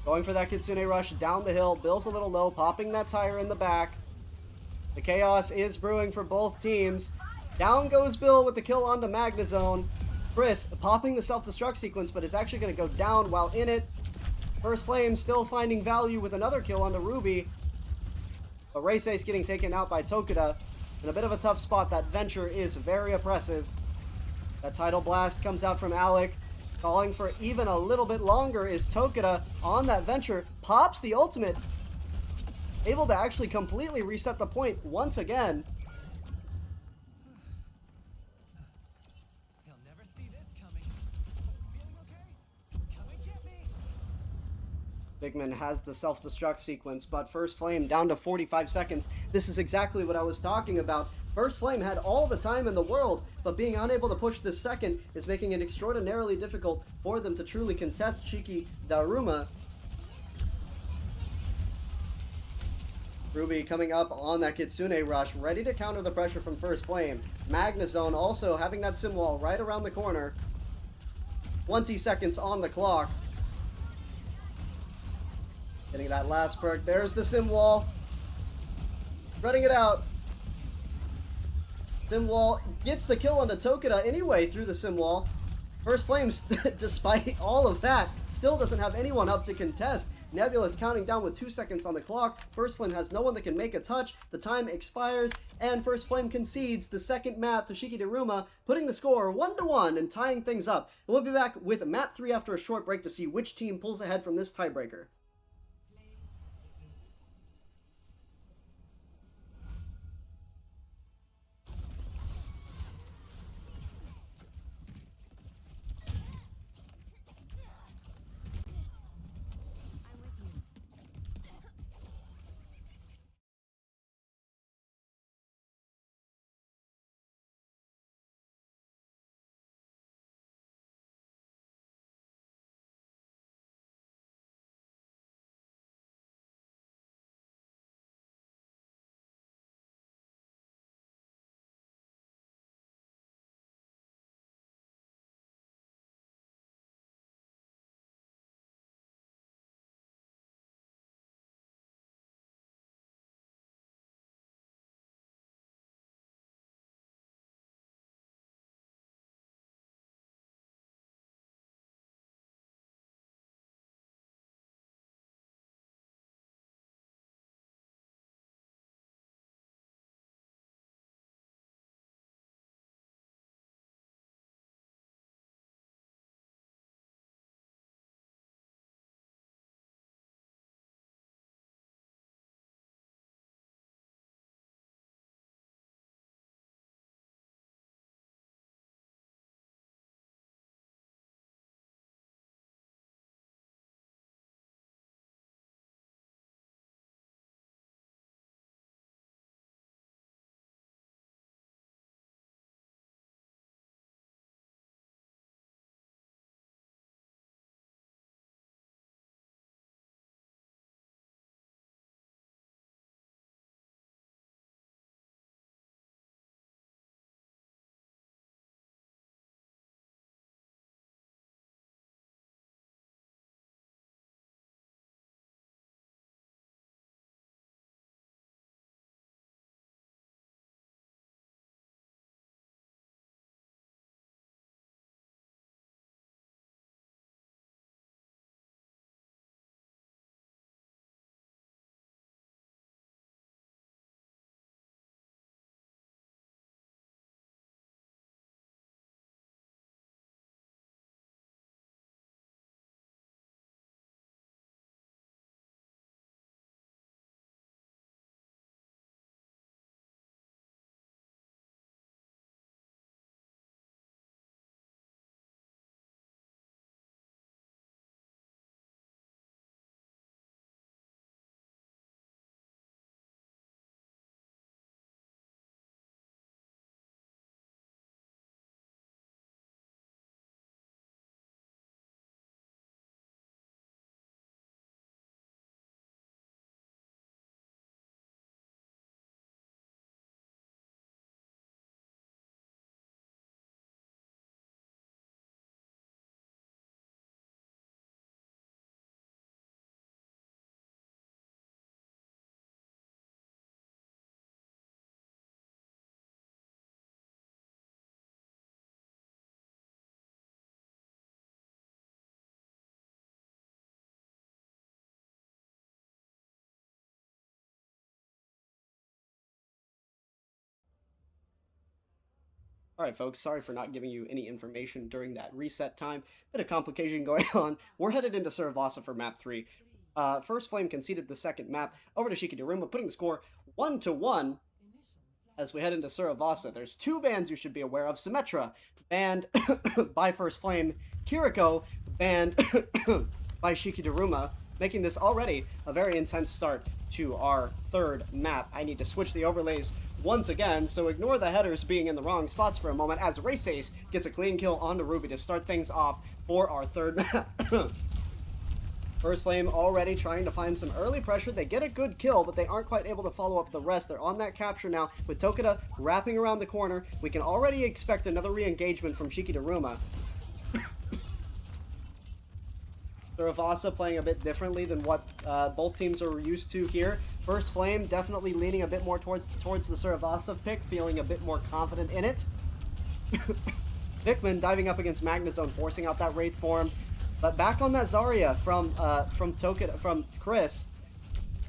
Going for that Kitsune rush down the hill. Bill's a little low, popping that tire in the back. The chaos is brewing for both teams. Down goes Bill with the kill onto Magnazone. Chris popping the self-destruct sequence, but is actually going to go down while in it. First Flame still finding value with another kill onto Ruby. But Race Ace getting taken out by Tokuda. In a bit of a tough spot. That Venture is very oppressive. That Tidal Blast comes out from Alec. Calling for even a little bit longer is Tokuda on that Venture. Pops the ultimate. Able to actually completely reset the point once again. They'll never see this coming. Feeling okay? Come and get me. Bigman has the self-destruct sequence, but First Flame down to 45 seconds. This is exactly what I was talking about. First Flame had all the time in the world, but being unable to push this second is making it extraordinarily difficult for them to truly contest Shiki Daruma. Ruby coming up on that Kitsune rush, ready to counter the pressure from First Flame. Magnezone also having that sim wall right around the corner. 20 seconds on the clock. Getting that last perk. There's the sim wall. Running it out. Sim wall gets the kill onto Tokuda anyway through the sim wall. First Flames, despite all of that, still doesn't have anyone up to contest. Nebula's counting down with 2 seconds on the clock. First Flame has no one that can make a touch. The time expires, and First Flame concedes the second map to Shiki Daruma, putting the score 1-1 and tying things up. And we'll be back with map 3 after a short break to see which team pulls ahead from this tiebreaker. Alright folks, sorry for not giving you any information during that reset time. Bit of complication going on. We're headed into Saravasa for map 3. First Flame conceded the second map over to Shiki Daruma, putting the score 1-1 as we head into Saravasa. There's 2 bans you should be aware of. Symmetra, banned by First Flame. Kiriko, banned by Shiki Daruma, making this already a very intense start to our third map. I need to switch the overlays once again, so ignore the headers being in the wrong spots for a moment as Raceace gets a clean kill onto Ruby to start things off for our third map. First Flame already trying to find some early pressure. They get a good kill, but they aren't quite able to follow up the rest. They're on that capture now with Tokita wrapping around the corner. We can already expect another re-engagement from Shiki Daruma. Saravasa playing a bit differently than what both teams are used to here. First Flame definitely leaning a bit more towards the Saravasa pick, feeling a bit more confident in it. Vikman diving up against Magnezone, forcing out that Wraith form. But back on that Zarya from Chris,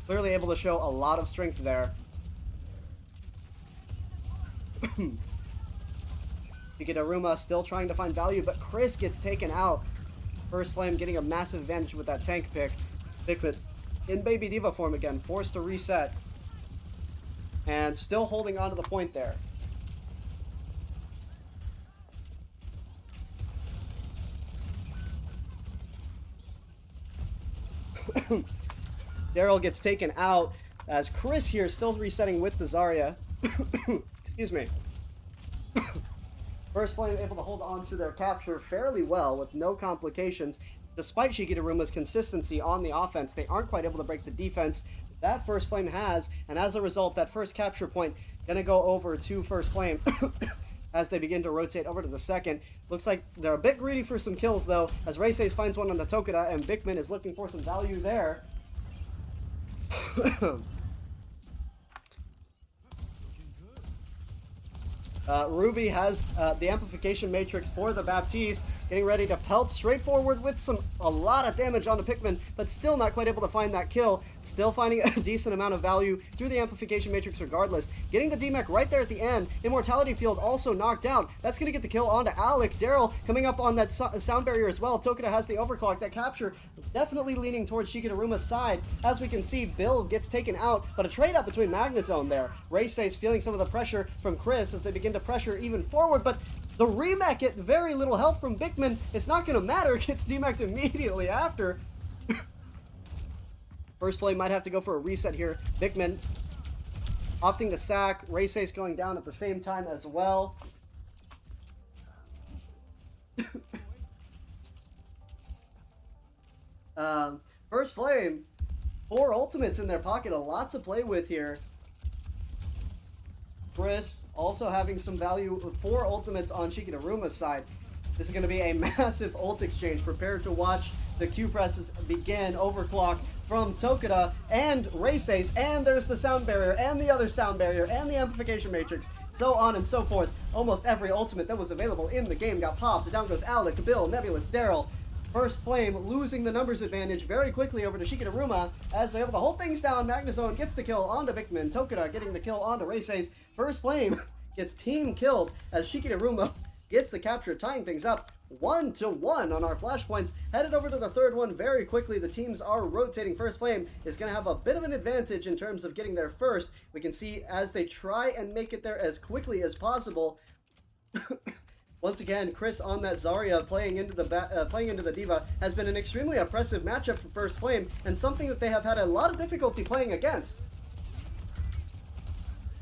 clearly able to show a lot of strength there. Shiki Daruma still trying to find value, but Chris gets taken out. First Flame getting a massive advantage with that tank pick. Vikman in Baby Diva form again, forced to reset. And still holding on to the point there. Daryl gets taken out as Chris here still resetting with the Zarya. Excuse me. First Flame able to hold on to their capture fairly well with no complications. Despite Shiki Daruma's consistency on the offense, they aren't quite able to break the defense that First Flame has, and as a result, that first capture point gonna go over to First Flame as they begin to rotate over to the second. Looks like they're a bit greedy for some kills though, as Raceace finds one on the Tokita, and Bigman is looking for some value there. Ruby has the amplification matrix for the Baptiste, getting ready to pelt straight forward with a lot of damage onto Pikmin, but still not quite able to find that kill. Still finding a decent amount of value through the amplification matrix regardless. Getting the DMAC right there at the end. Immortality field also knocked down. That's going to get the kill onto Alec. Daryl coming up on that sound barrier as well. Tokita has the overclock. That capture definitely leaning towards Shiki Daruma's side. As we can see, Bill gets taken out, but a trade up between Magnezone there. Raceace feeling some of the pressure from Chris as they begin to pressure even forward, but the remake at very little health from Bigman. It's not going to matter. It gets DMAC'd immediately after. First Flame might have to go for a reset here. Bigman opting to sack. Raceace going down at the same time as well. First Flame, 4 ultimates in their pocket. A lot to play with here. Chris also having some value with 4 ultimates on Shiki Daruma's side. This is going to be a massive ult exchange. Prepare to watch the Q presses begin. Overclock from Tokita and Raceace, and there's the sound barrier, and the other sound barrier, and the amplification matrix, so on and so forth. Almost every ultimate that was available in the game got popped. Down goes Alec, Bill, Nebulous, Daryl. First Flame losing the numbers advantage very quickly over to Shiki Daruma as they're able to hold things down. Magnezone gets the kill onto Vikman. Tokita getting the kill onto Raceace. First Flame gets team killed as Shiki Daruma gets the capture, tying things up 1-1 on our flashpoints. Headed over to the third one very quickly. The teams are rotating. First Flame is going to have a bit of an advantage in terms of getting there first. We can see as they try and make it there as quickly as possible. Once again, Chris on that Zarya playing into the Diva has been an extremely oppressive matchup for First Flame, and something that they have had a lot of difficulty playing against.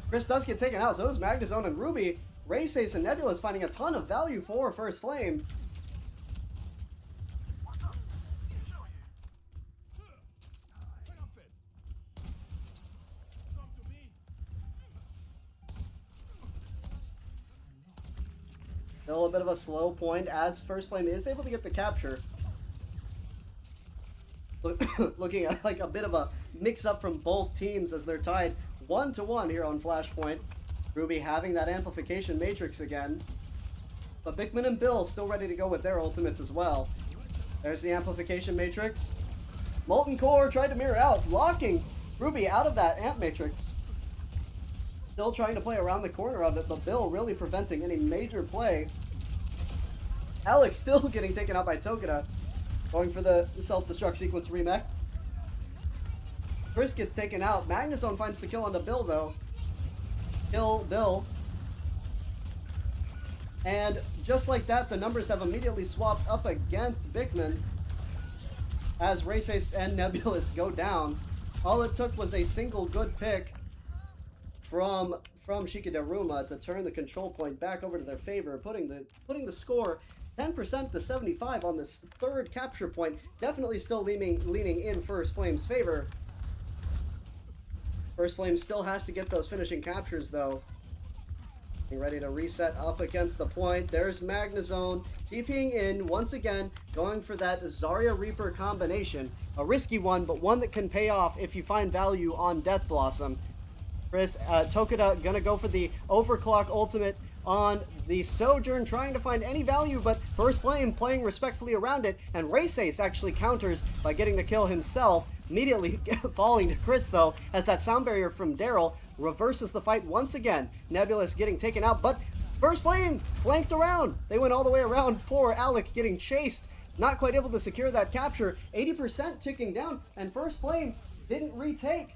Chris does get taken out, so does Magnezone and Ruby. Raceace and Nebulous finding a ton of value for First Flame. Still a bit of a slow point as First Flame is able to get the capture. Looking at like a bit of a mix-up from both teams as they're tied 1-1 here on Flashpoint. Ruby having that amplification matrix again. But Bigman and Bill still ready to go with their ultimates as well. There's the amplification matrix. Molten Core tried to mirror out, locking Ruby out of that amp matrix. Still trying to play around the corner of it, but Bill really preventing any major play. Alex still getting taken out by Tokuda. Going for the self-destruct sequence remake. Chris gets taken out. Magnezone finds the kill onto Bill, though. Kill Bill. And just like that, the numbers have immediately swapped up against Bickman as Race and Nebulous go down. All it took was a single good pick from Shiki Daruma to turn the control point back over to their favor, putting the score 10% to 75 on this third capture point. Definitely still leaning in First Flame's favor. First Flame still has to get those finishing captures, though. Getting ready to reset up against the point. There's Magnezone TPing in once again, going for that Zarya Reaper combination. A risky one, but one that can pay off if you find value on Death Blossom. Chris, Tokuda gonna go for the Overclock ultimate on the Sojourn, trying to find any value, but First Flame playing respectfully around it, and Race actually counters by getting the kill himself, immediately falling to Chris, though, as that sound barrier from Daryl reverses the fight once again. Nebulous getting taken out, but First Flame flanked around. They went all the way around. Poor Alec getting chased, not quite able to secure that capture. 80% ticking down, and First Flame didn't retake.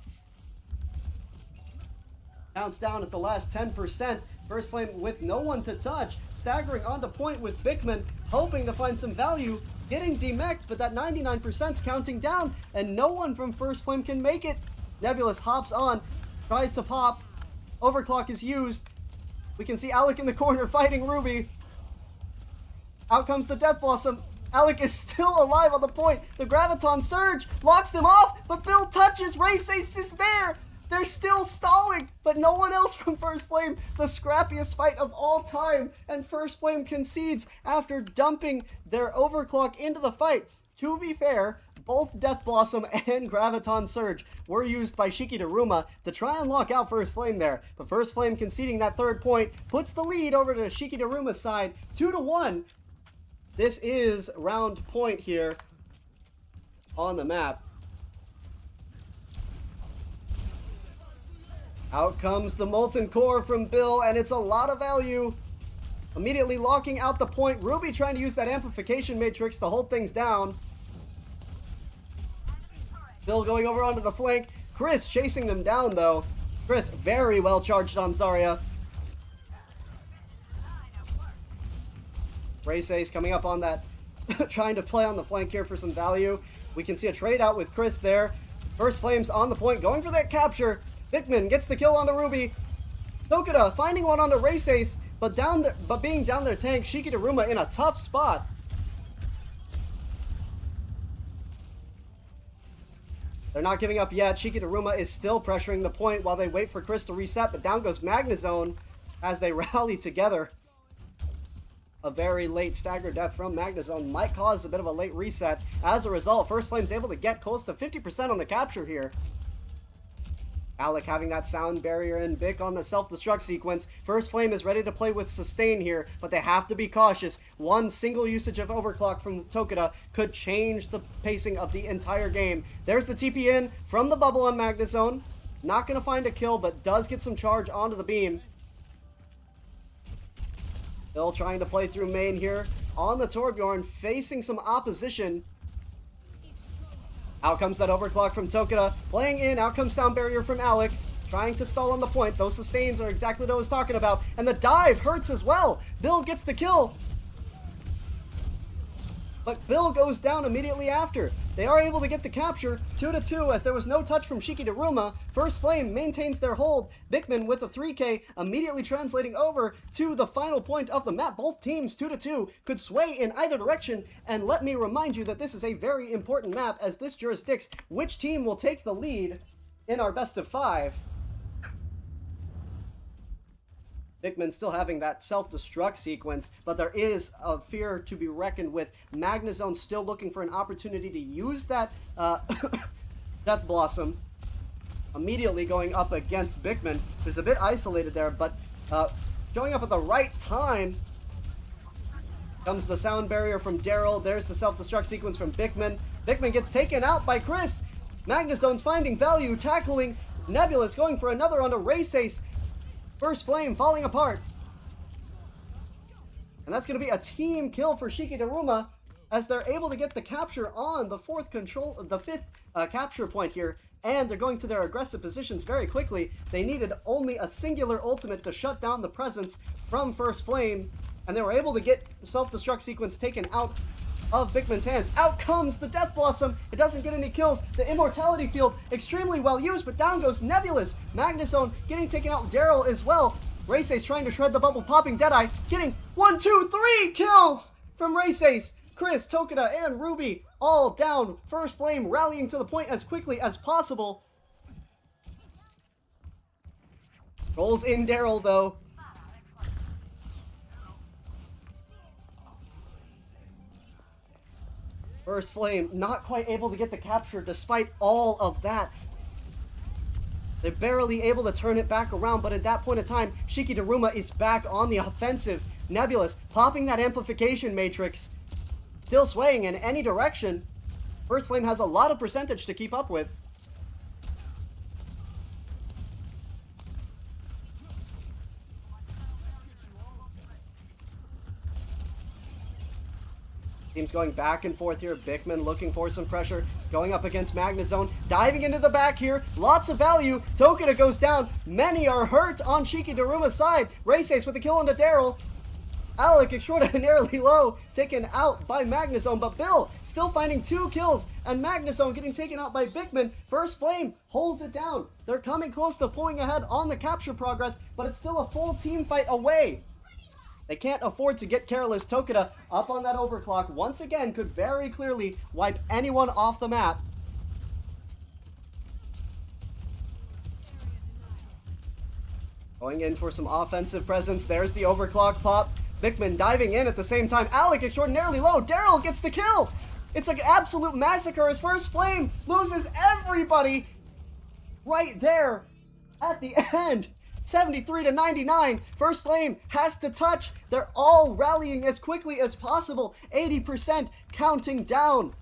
Counts down at the last 10%. First Flame with no one to touch, staggering onto point with Bickman, hoping to find some value, getting demeched, but that 99%'s counting down, and no one from First Flame can make it. Nebulous hops on, tries to pop, Overclock is used. We can see Alec in the corner fighting Ruby. Out comes the Death Blossom. Alec is still alive on the point. The Graviton Surge locks them off, but Bill touches. Race is there. They're still stalling, but no one else from First Flame. The scrappiest fight of all time, and First Flame concedes after dumping their Overclock into the fight. To be fair, both Death Blossom and Graviton Surge were used by Shiki Daruma to try and lock out First Flame there, but First Flame conceding that third point puts the lead over to Shiki Daruma's side, 2-1. This is round point here on the map. Out comes the Molten Core from Bill, and it's a lot of value. Immediately locking out the point. Ruby trying to use that amplification matrix to hold things down. Bill going over onto the flank. Chris chasing them down, though. Chris very well charged on Zarya. Race coming up on that, trying to play on the flank here for some value. We can see a trade out with Chris there. First Flames on the point, going for that capture. Bickman gets the kill onto Ruby. Tokuda finding one onto Race, but being down their tank, Shiki Daruma in a tough spot. They're not giving up yet. Shiki Daruma is still pressuring the point while they wait for Chris to reset, but down goes Magnezone as they rally together. A very late stagger death from Magnezone might cause a bit of a late reset. As a result, First Flame's able to get close to 50% on the capture here. Alec having that sound barrier and Vic on the self-destruct sequence. First Flame is ready to play with sustain here, but they have to be cautious. One single usage of Overclock from Tokuda could change the pacing of the entire game. There's the TP in from the bubble on Magnezone. Not going to find a kill, but does get some charge onto the beam. Still trying to play through main here on the Torbjorn, facing some opposition. Out comes that Overclock from Tokuda, playing in. Out comes sound barrier from Alec, trying to stall on the point. Those sustains are exactly what I was talking about, and the dive hurts as well. Bill gets the kill, but Bill goes down immediately after. They are able to get the capture, 2-2, as there was no touch from Shiki Daruma. First Flame maintains their hold. Bickman with a 3K, immediately translating over to the final point of the map. Both teams, 2-2, could sway in either direction, and let me remind you that this is a very important map, as this jurisdicts which team will take the lead in our best of 5. Bickman still having that self-destruct sequence, but there is a fear to be reckoned with. Magnezone still looking for an opportunity to use that Death Blossom. Immediately going up against Bickman, who's a bit isolated there, but showing up at the right time. Comes the sound barrier from Daryl. There's the self-destruct sequence from Bickman. Bickman gets taken out by Chris. Magnezone's finding value, tackling Nebulous, going for another onto Race. First Flame falling apart. And that's going to be a team kill for Shiki Daruma as they're able to get the capture on the fifth capture point here. And they're going to their aggressive positions very quickly. They needed only a singular ultimate to shut down the presence from First Flame. And they were able to get the self-destruct sequence taken out of Bigman's hands. Out comes the Death Blossom. It doesn't get any kills. The Immortality Field, extremely well used, but down goes Nebulous. Magnezone getting taken out. Daryl as well. Raceace trying to shred the bubble, popping Deadeye, getting 1, 2, 3 kills from Raceace. Chris, Tokita, and Ruby all down. First Flame rallying to the point as quickly as possible. Rolls in Daryl though. First Flame not quite able to get the capture despite all of that. They're barely able to turn it back around, but at that point in time, Shiki Daruma is back on the offensive. Nebulous popping that amplification matrix. Still swaying in any direction. First Flame has a lot of percentage to keep up with. Teams going back and forth here. Bigman looking for some pressure. Going up against Magnezone. Diving into the back here. Lots of value. Tokita goes down. Many are hurt on Shiki Daruma's side. Raceace with a kill into Daryl. Alec extraordinarily low. Taken out by Magnezone. But Bill still finding 2 kills. And Magnezone getting taken out by Bigman. First Flame holds it down. They're coming close to pulling ahead on the capture progress. But it's still a full team fight away. They can't afford to get careless. Tokita up on that overclock once again could very clearly wipe anyone off the map. Going in for some offensive presence. There's the overclock pop. Bigman diving in at the same time. Alec extraordinarily low. Daryl gets the kill. It's an absolute massacre as First Flame loses everybody right there at the end. 73-99. First Flame has to touch. They're all rallying as quickly as possible. 80% counting down.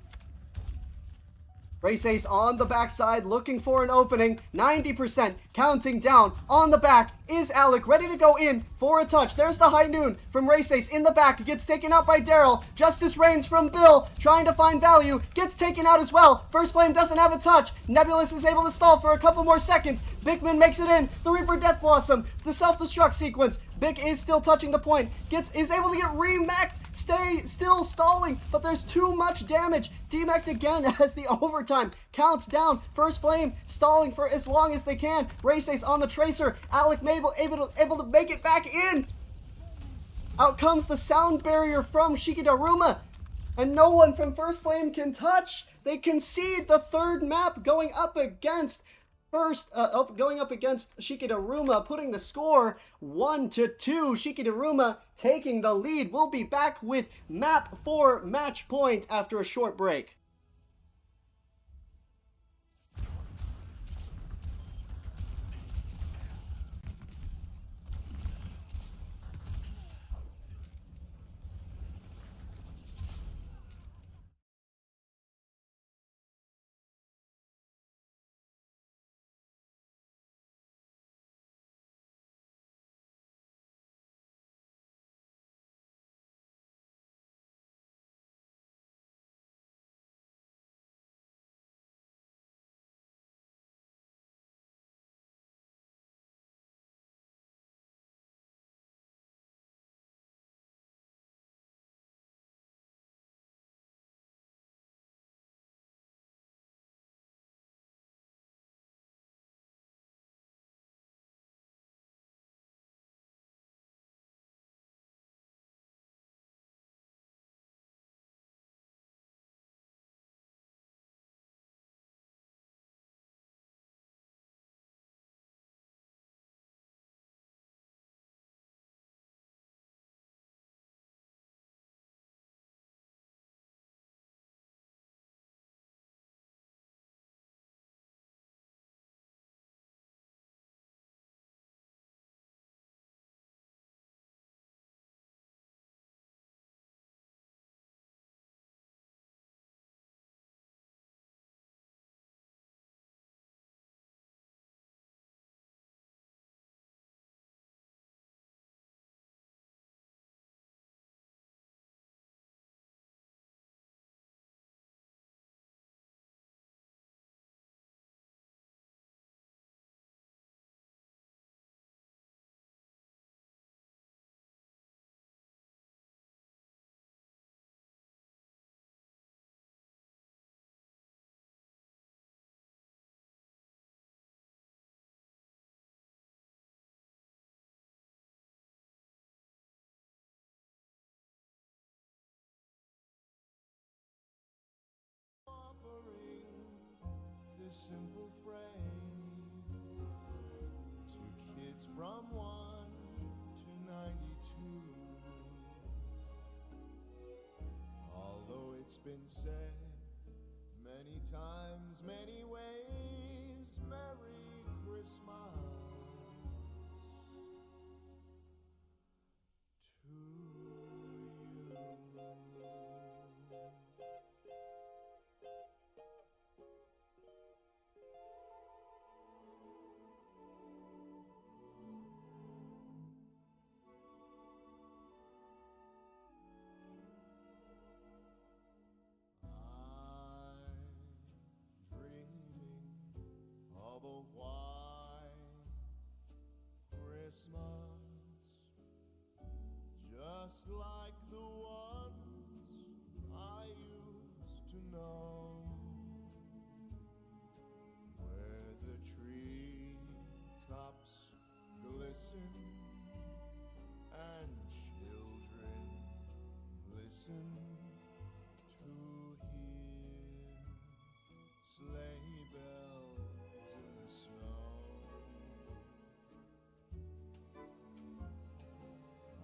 Raceace on the backside looking for an opening. 90% counting down. On the back is Alec ready to go in for a touch. There's the high noon from Raceace in the back. Gets taken out by Daryl. Justice reigns from Bill trying to find value. Gets taken out as well. First Flame doesn't have a touch. Nebulous is able to stall for a couple more seconds. Bigman makes it in. The Reaper Death Blossom. The self-destruct sequence. Big is still touching the point. Is able to get remeched. Still stalling, but there's too much damage. Demeched again as the overtime counts down. First Flame stalling for as long as they can. Raceace on the Tracer. Alec able to make it back in. Out comes the sound barrier from Shiki Daruma. And no one from First Flame can touch. They concede the third map going up against Shiki Daruma, putting the score 1-2. Shiki Daruma taking the lead. We'll be back with map 4 match point after a short break. simple phrase to kids from 1 to 92. Although it's been said many times, many ways, Merry Christmas to you. I'm dreaming of a white Christmas, just like the ones I used to know, where the tree tops glisten and children listen to hear sleigh bells in the snow.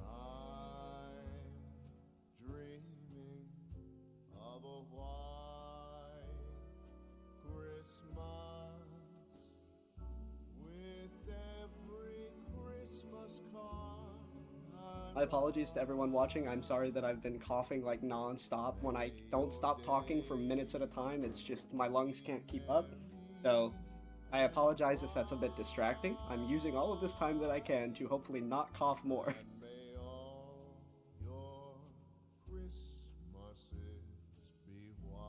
I'm dreaming of a white Christmas with every Christmas card. My apologies to everyone watching. I'm sorry that I've been coughing like non-stop. When I don't stop talking for minutes at a time, it's just my lungs can't keep up. So I apologize if that's a bit distracting. I'm using all of this time that I can to hopefully not cough more. And may all your Christmases be white.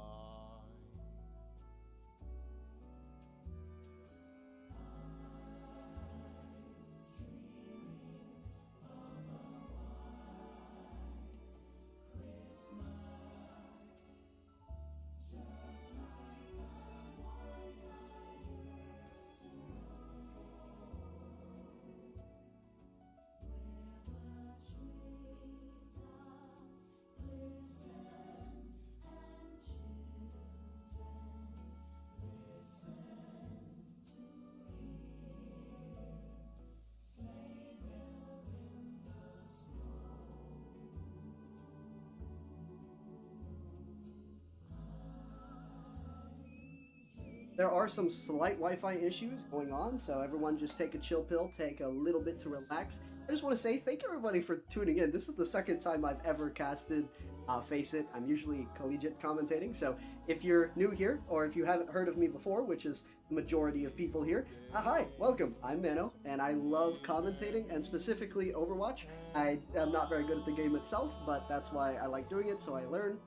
There are some slight Wi-Fi issues going on, so everyone just take a chill pill, take a little bit to relax. I just want to say thank you everybody for tuning in. This is the second time I've ever casted FaceIt. I'm usually collegiate commentating, so if you're new here, or if you haven't heard of me before, which is the majority of people here, hi, welcome. I'm Nano, and I love commentating, and specifically Overwatch. I am not very good at the game itself, but that's why I like doing it, so I learn.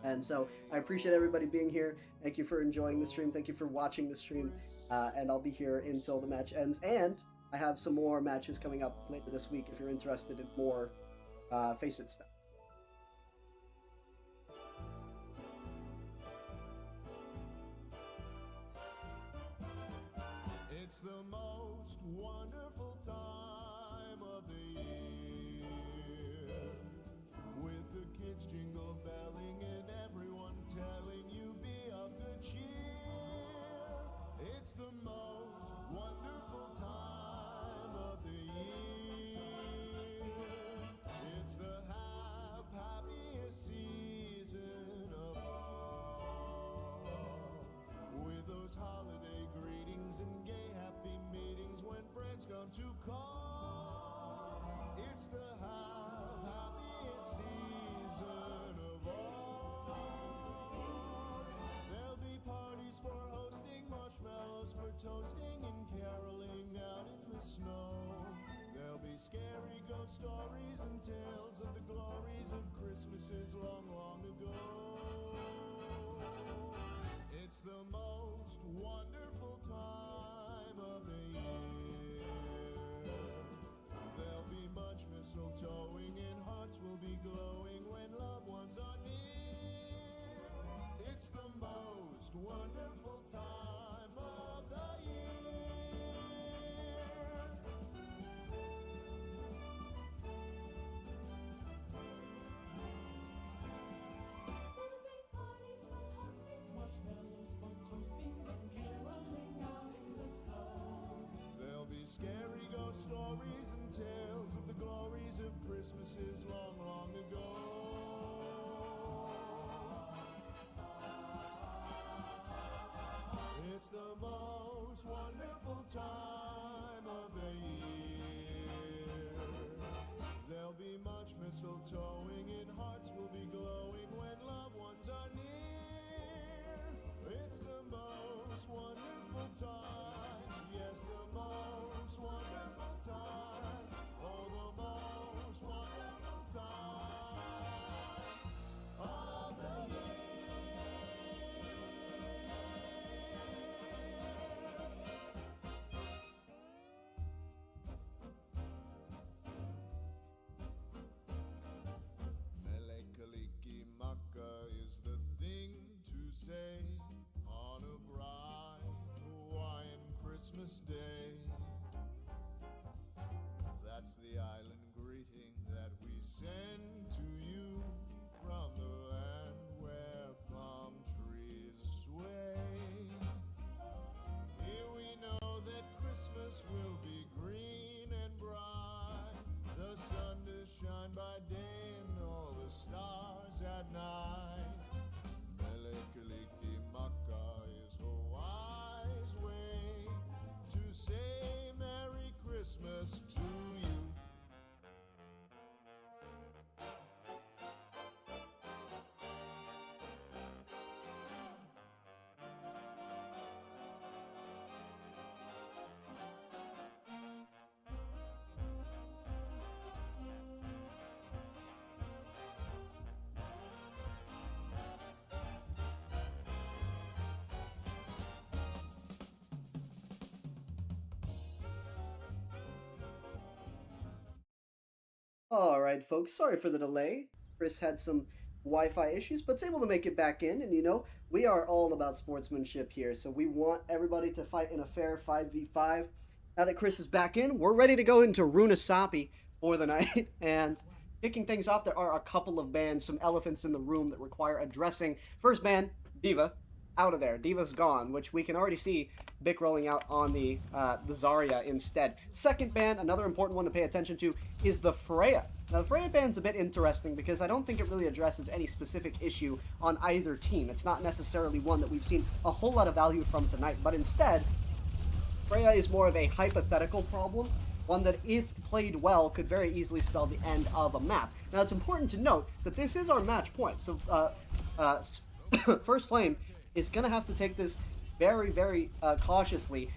And so I appreciate everybody being here. Thank you for enjoying the stream. Thank you for watching the stream. And I'll be here until the match ends. And I have some more matches coming up later this week if you're interested in more FaceIt stuff. It's the most wonderful time of the year, with the kids jingle belling and everyone telling you be of good cheer. It's the most wonderful time of the year. It's the happiest season of all, with those holiday greetings and gay happy meetings when friends come to call. It's the happiest season of all. There'll be parties for hosting, marshmallows for toasting, and caroling out in the snow. There'll be scary ghost stories and tales of the glories of Christmases long, long ago. It's the most wonderful time of the year. There'll be much mistletoeing and hearts will be glowing when loved ones are near. It's the most wonderful time of the year. There'll be parties for hosting, stories and tales of the glories of Christmases long, long ago. It's the most wonderful time of the year. There'll be much mistletoeing and hearts will be glowing when loved ones are near. It's the most wonderful time. Yes, the most wonderful time. Oh, the most wonderful time of the year. Melekaliki Maka is the thing to say on a bright Hawaiian Christmas day. That's the island greeting that we send to you from the land where palm trees sway. Here we know that Christmas will be green and bright, the sun to shine by day and all the stars at night. Melekaliki Maka is Hawaii's way to say Merry Christmas to you. Alright, folks, sorry for the delay. Chris had some Wi Fi issues, but's able to make it back in. And you know, we are all about sportsmanship here, so we want everybody to fight in a fair 5v5. Now that Chris is back in, we're ready to go into Runasapi for the night. And kicking things off, there are a couple of bans, some elephants in the room that require addressing. First ban, Diva. Out of there. Diva's gone, which we can already see Bic rolling out on the Zarya instead. Second ban, another important one to pay attention to, is the Freya. Now, the Freya ban's a bit interesting because I don't think it really addresses any specific issue on either team. It's not necessarily one that we've seen a whole lot of value from tonight, but instead, Freya is more of a hypothetical problem, one that, if played well, could very easily spell the end of a map. Now, it's important to note that this is our match point, so First Flame is going to have to take this very, very cautiously,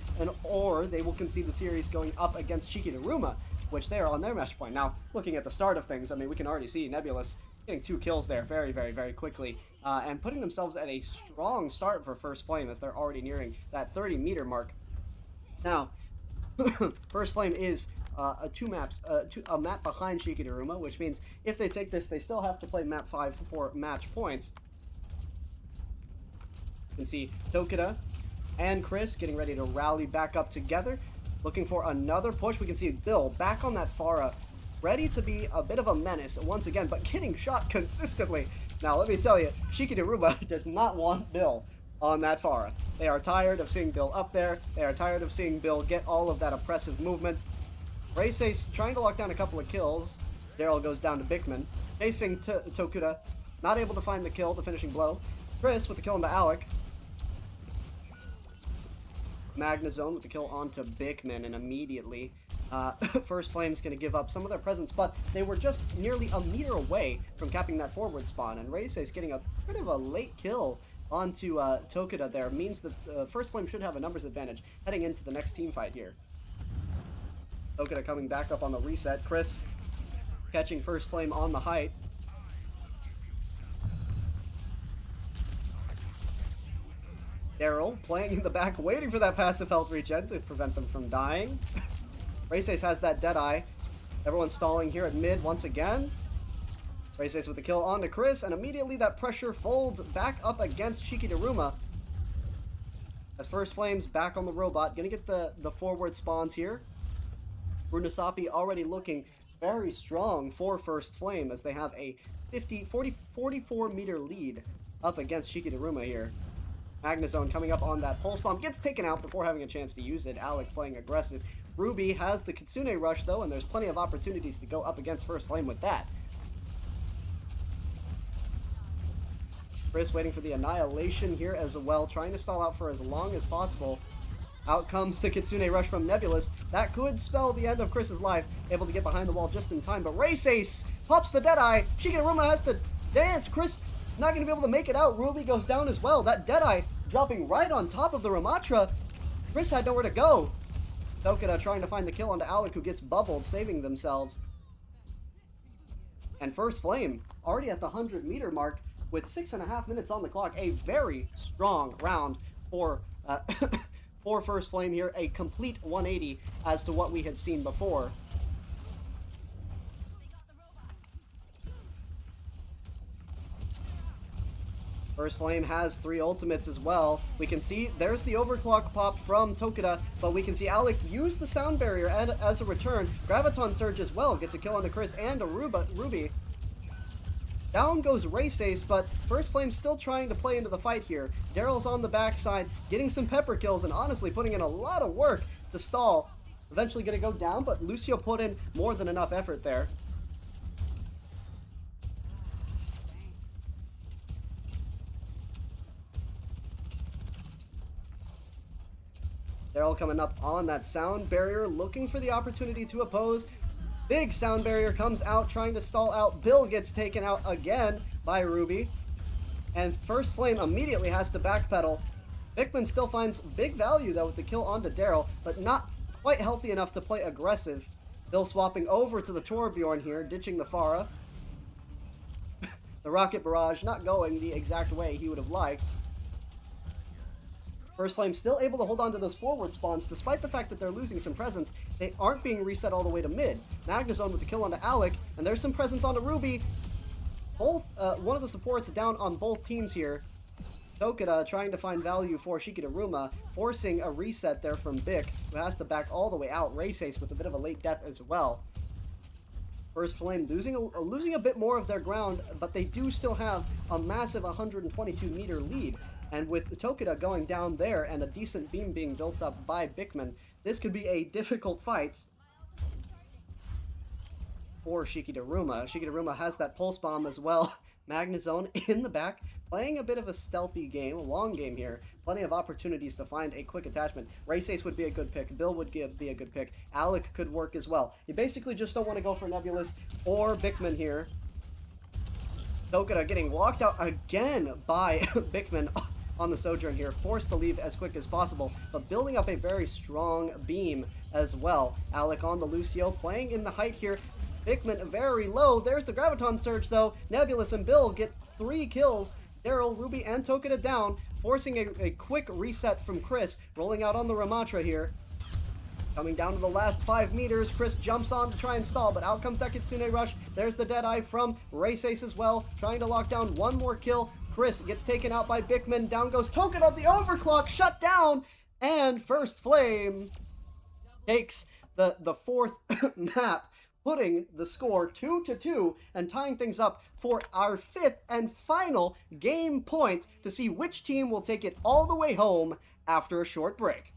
or they will concede the series going up against Shiki Daruma, which they are on their match point. Now, looking at the start of things, I mean, we can already see Nebulous getting 2 kills there very, very, very quickly, and putting themselves at a strong start for First Flame as they're already nearing that 30-meter mark. Now, First Flame is a map behind Shiki Daruma, which means if they take this, they still have to play map 5 for match points. You can see Tokuda and Chris getting ready to rally back up together, looking for another push. We can see Bill back on that Pharah, ready to be a bit of a menace once again, but getting shot consistently. Now, let me tell you, Shiki Daruma does not want Bill on that Pharah. They are tired of seeing Bill up there. They are tired of seeing Bill get all of that oppressive movement. Raise's trying to lock down a couple of kills. Daryl goes down to Bickman. Facing Tokuda, not able to find the kill, the finishing blow. Chris with the kill into Alec. Magnazone with the kill onto Bickman, and immediately First Flame's going to give up some of their presence, but they were just nearly a meter away from capping that forward spawn, and Raise's getting a bit of a late kill onto Tokuda there means that First Flame should have a numbers advantage heading into the next team fight here. Tokuda coming back up on the reset. Chris catching First Flame on the height. Daryl playing in the back, waiting for that passive health regen to prevent them from dying. Raises has that Deadeye. Everyone's stalling here at mid once again. Raises with the kill onto Chris, and immediately that pressure folds back up against Shiki Daruma. As First Flame's back on the robot, gonna get the forward spawns here. Runasapi already looking very strong for First Flame as they have a 44 meter lead up against Shiki Daruma here. Magnezone coming up on that pulse bomb, gets taken out before having a chance to use it. Alec playing aggressive. Ruby has the Kitsune Rush though, and there's plenty of opportunities to go up against First Flame with that. Chris waiting for the Annihilation here as well, trying to stall out for as long as possible. Out comes the Kitsune Rush from Nebulous. That could spell the end of Chris's life. Able to get behind the wall just in time, but Race Ace pops the Deadeye. Shiki Daruma has to dance. Chris not going to be able to make it out. Ruby goes down as well. That Deadeye dropping right on top of the Ramatra. Chris had nowhere to go. Tokita trying to find the kill onto Alec, who gets bubbled, saving themselves. And First Flame already at the 100-meter mark with 6.5 minutes on the clock. A very strong round for for First Flame here. A complete 180 as to what we had seen before. First Flame has 3 ultimates as well. We can see there's the overclock pop from Tokita, but we can see Alec use the sound barrier and as a return. Graviton Surge as well gets a kill onto Chris and a Ruby. Down goes Race Ace, but First Flame still trying to play into the fight here. Daryl's on the backside, getting some pepper kills and honestly putting in a lot of work to stall. Eventually going to go down, but Lucio put in more than enough effort there. Daryl coming up on that sound barrier, looking for the opportunity to oppose. Big sound barrier comes out, trying to stall out. Bill gets taken out again by Ruby. And First Flame immediately has to backpedal. Bickman still finds big value, though, with the kill onto Daryl, but not quite healthy enough to play aggressive. Bill swapping over to the Torbjorn here, ditching the Pharah. The Rocket Barrage not going the exact way he would have liked. First Flame still able to hold on to those forward spawns, despite the fact that they're losing some presence. They aren't being reset all the way to mid. Magnezone with the kill onto Alec, and there's some presence onto Ruby. Both, one of the supports down on both teams here. Tokita trying to find value for Shiki Daruma, forcing a reset there from Bick, who has to back all the way out. Race Ace with a bit of a late death as well. First Flame losing a bit more of their ground, but they do still have a massive 122-meter lead. And with Tokita going down there and a decent beam being built up by Bickman, this could be a difficult fight for Shiki Daruma. Shiki Daruma has that pulse bomb as well. Magnezone in the back, playing a bit of a stealthy game, a long game here. Plenty of opportunities to find a quick attachment. Race Ace would be a good pick. Bill would be a good pick. Alec could work as well. You basically just don't want to go for Nebulous or Bickman here. Tokita getting locked out again by Bickman on the Sojourn here, forced to leave as quick as possible, but building up a very strong beam as well. Alec on the Lucio, playing in the height here. Bickman very low. There's the Graviton Surge though. Nebulous and Bill get 3 kills. Daryl, Ruby, and Tokita down, forcing a quick reset from Chris, rolling out on the Ramatra here. Coming down to the last 5 meters, Chris jumps on to try and stall, but out comes that Kitsune Rush. There's the Deadeye from Race Ace as well, trying to lock down one more kill. Chris gets taken out by Bickman. Down goes Tokita. The overclock shut down. And First Flame takes the 4th map, putting the score 2-2 and tying things up for our 5th and final game point to see which team will take it all the way home after a short break.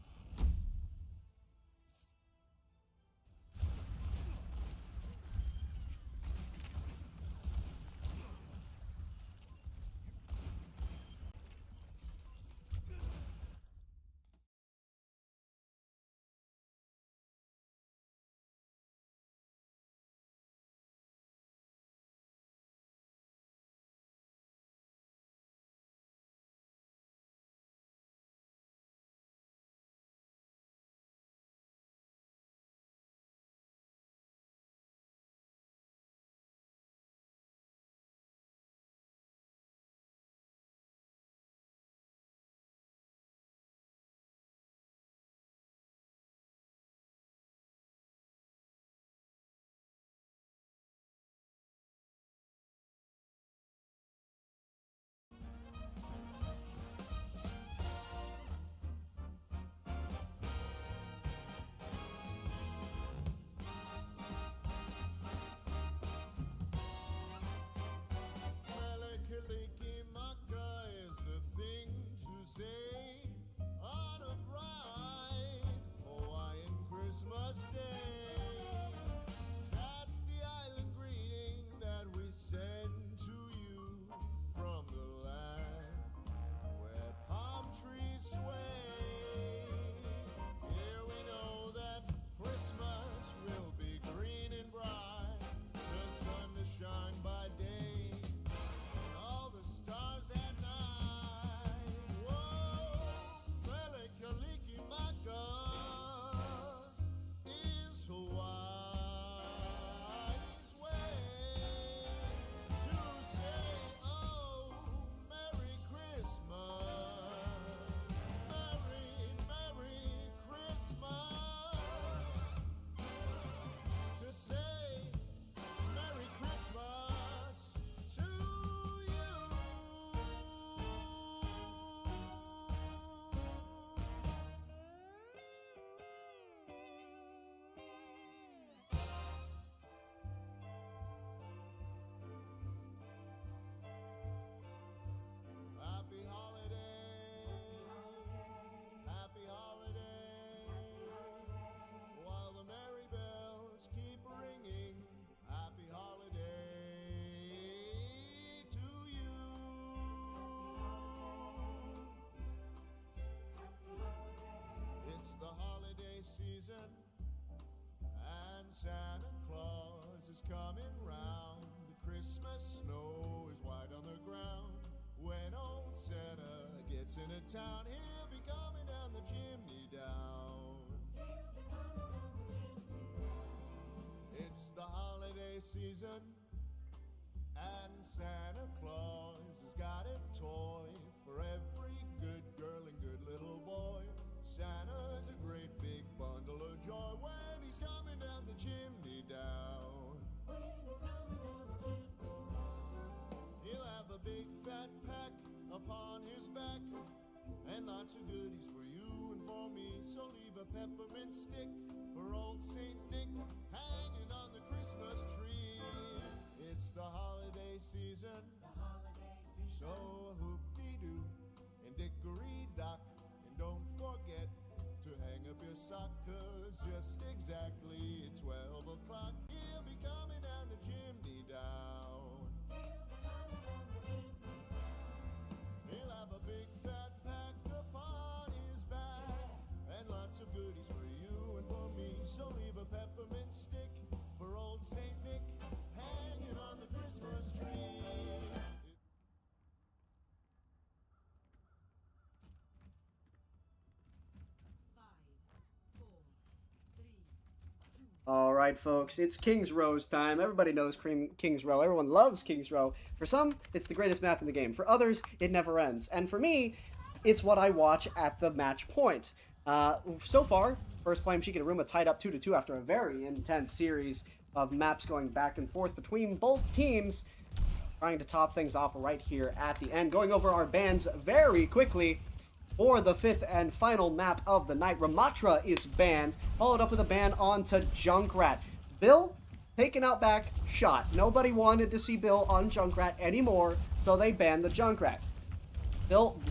season, and Santa Claus is coming round. The Christmas snow is white on the ground. When old Santa gets into town, he'll be coming down the chimney down. It's the holiday season, and Santa Claus has got a toy for every good girl and good little boy. Santa's a great big bundle of joy when he's coming down the chimney down. He'll have a big fat pack upon his back, and lots of goodies for you and for me. So leave a peppermint stick for old Saint Nick hanging on the Christmas tree. It's the holiday season, so hoop-dee-doo and dickory-dock, and don't forget to hang up your sock, 'cause just exactly at 12 o'clock he'll be coming down the chimney down. He'll have a big fat pack upon his back, and lots of goodies for you and for me. So leave a peppermint stick for old Saint Nick hanging on the Christmas tree. All right, folks, it's King's Row's time. Everybody knows King's Row. Everyone loves King's Row. For some, it's the greatest map in the game. For others, it never ends. And for me, it's what I watch at the match point. So far, First Flame, Shiki, Daruma tied up 2-2 after a very intense series of maps going back and forth between both teams, trying to top things off right here at the end. Going over our bans very quickly. For the fifth and final map of the night, Ramatra is banned, followed up with a ban onto Junkrat. Bill, taken out back, shot. Nobody wanted to see Bill on Junkrat anymore, so they banned the Junkrat.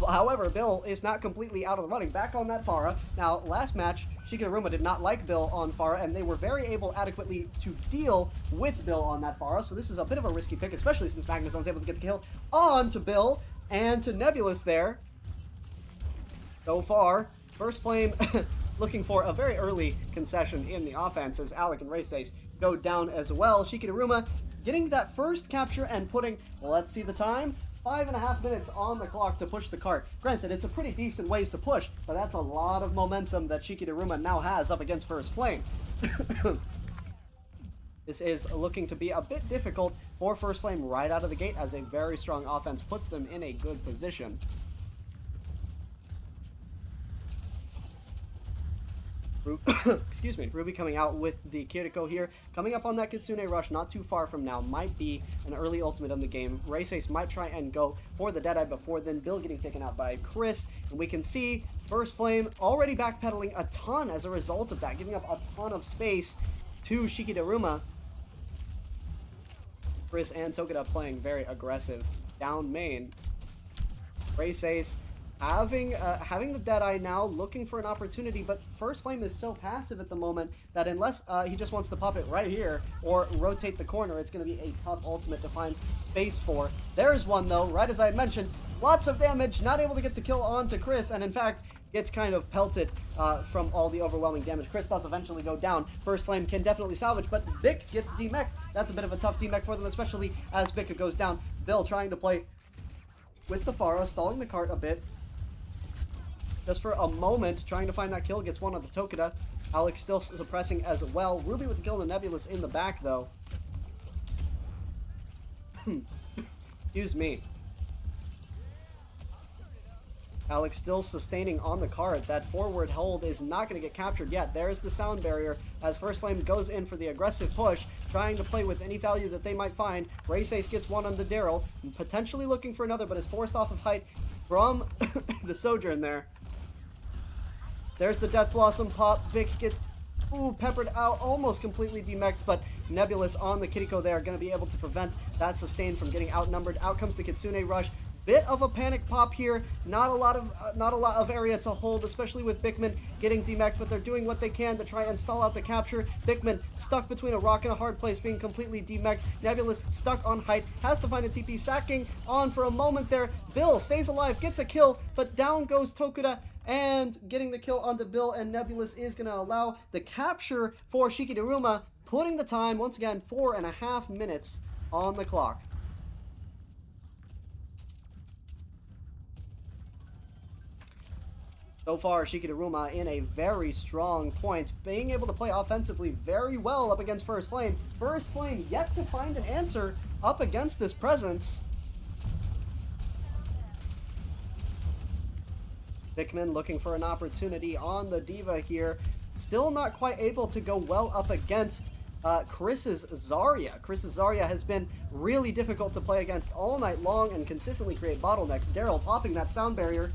However, Bill is not completely out of the running. Back on that Pharah. Now, last match, Shiki and Daruma did not like Bill on Pharah, and they were very able adequately to deal with Bill on that Pharah, so this is a bit of a risky pick, especially since Magnus was able to get the kill on to Bill and to Nebulous there. So far, First Flame looking for a very early concession in the offense as Alec and Race go down as well. Shiki Daruma getting that first capture and putting, well, let's see the time, 5.5 minutes on the clock to push the cart. Granted, it's a pretty decent ways to push, but that's a lot of momentum that Shiki Daruma now has up against First Flame. This is looking to be a bit difficult for First Flame right out of the gate, as a very strong offense puts them in a good position. Excuse me, Ruby coming out with the Kiriko here. Coming up on that Kitsune rush not too far from now. Might be an early ultimate in the game. Race might try and go for the Deadeye before then. Bill getting taken out by Chris. And we can see First Flame already backpedaling a ton as a result of that. Giving up a ton of space to Shiki Daruma. Chris and Tokida playing very aggressive down main. Race having the Deadeye now, looking for an opportunity, but First Flame is so passive at the moment that unless he just wants to pop it right here or rotate the corner, it's going to be a tough ultimate to find space for. There's one, though, right as I mentioned. Lots of damage, not able to get the kill onto Chris, and in fact, gets kind of pelted from all the overwhelming damage. Chris does eventually go down. First Flame can definitely salvage, but Vic gets demeched. That's a bit of a tough demech for them, especially as Vic goes down. Bill trying to play with the Pharah, stalling the cart a bit. Just for a moment, trying to find that kill, gets one on the Tokida. Alex still suppressing as well. Ruby with the kill, the Nebulous in the back, though. Excuse me. Alex still sustaining on the cart. That forward hold is not going to get captured yet. There's the sound barrier as First Flame goes in for the aggressive push, trying to play with any value that they might find. Race gets one on the Daryl, potentially looking for another, but is forced off of height from the Sojourn there. There's the Death Blossom pop. Vic gets peppered out, almost completely demeched, but Nebulous on the Kiriko there, going to be able to prevent that sustain from getting outnumbered. Out comes the Kitsune rush. Bit of a panic pop here. Not a lot of area to hold, especially with Bickman getting demexed, but they're doing what they can to try and stall out the capture. Bickman stuck between a rock and a hard place, being completely demexed. Nebulous stuck on height, has to find a TP, sacking on for a moment there. Bill stays alive, gets a kill, but down goes Tokuda, and getting the kill onto Bill, and Nebulous is going to allow the capture for Shiki Daruma, putting the time, once again, 4.5 minutes on the clock. So far, Shiki Daruma in a very strong point, being able to play offensively very well up against First Flame. First Flame yet to find an answer up against this presence. Bickman looking for an opportunity on the Diva here. Still not quite able to go well up against Chris's Zarya. Chris's Zarya has been really difficult to play against all night long and consistently create bottlenecks. Daryl popping that sound barrier.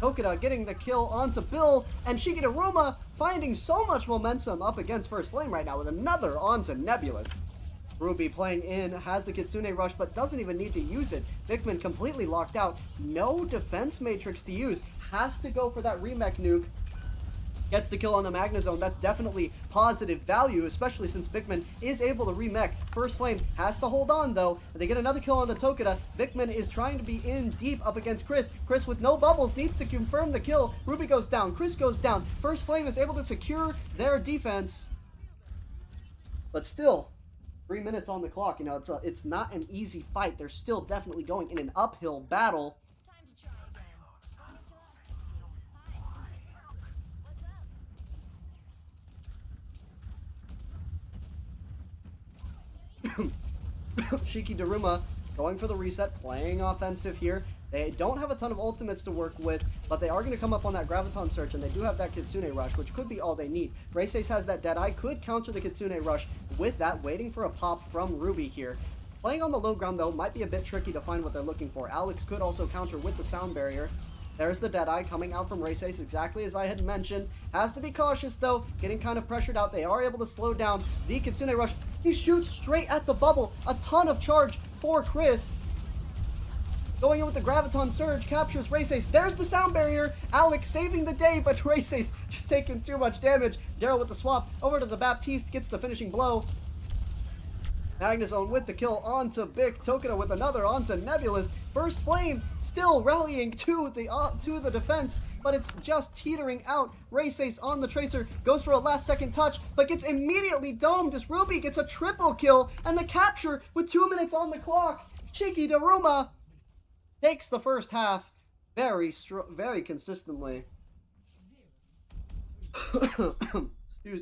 Tokuda getting the kill onto Bill, and Shiki Daruma finding so much momentum up against First Flame right now with another onto Nebulous. Ruby playing in, has the Kitsune Rush, but doesn't even need to use it. Bickman completely locked out. No defense matrix to use. Has to go for that remech nuke. Gets the kill on the Magnezone. That's definitely positive value, especially since Bickman is able to remech. First Flame has to hold on, though. They get another kill on the Tokuda. Bickman is trying to be in deep up against Chris. Chris with no bubbles needs to confirm the kill. Ruby goes down. Chris goes down. First Flame is able to secure their defense. But still, 3 minutes on the clock. You know, it's not an easy fight. They're still definitely going in an uphill battle. Time to try again. What's up? Shiki Daruma going for the reset, playing offensive here. They don't have a ton of ultimates to work with, but they are going to come up on that Graviton Search, and they do have that Kitsune Rush, which could be all they need. Raceace has that Deadeye, could counter the Kitsune Rush with that, waiting for a pop from Ruby here. Playing on the low ground, though, might be a bit tricky to find what they're looking for. Alex could also counter with the Sound Barrier. There's the Deadeye coming out from Raceace, exactly as I had mentioned. Has to be cautious, though, getting kind of pressured out. They are able to slow down the Kitsune Rush. He shoots straight at the bubble. A ton of charge for Chris. Going in with the Graviton Surge, captures Raceace. There's the Sound Barrier. Alex saving the day, but Raceace just taking too much damage. Daryl with the swap over to the Baptiste, gets the finishing blow. Magnezone with the kill onto Bick. Tokuda with another onto Nebulous. First Flame still rallying to the defense, but it's just teetering out. Raceace on the Tracer, goes for a last second touch, but gets immediately domed as Ruby gets a triple kill, and the capture with 2 minutes on the clock. Shiki Daruma takes the first half very consistently.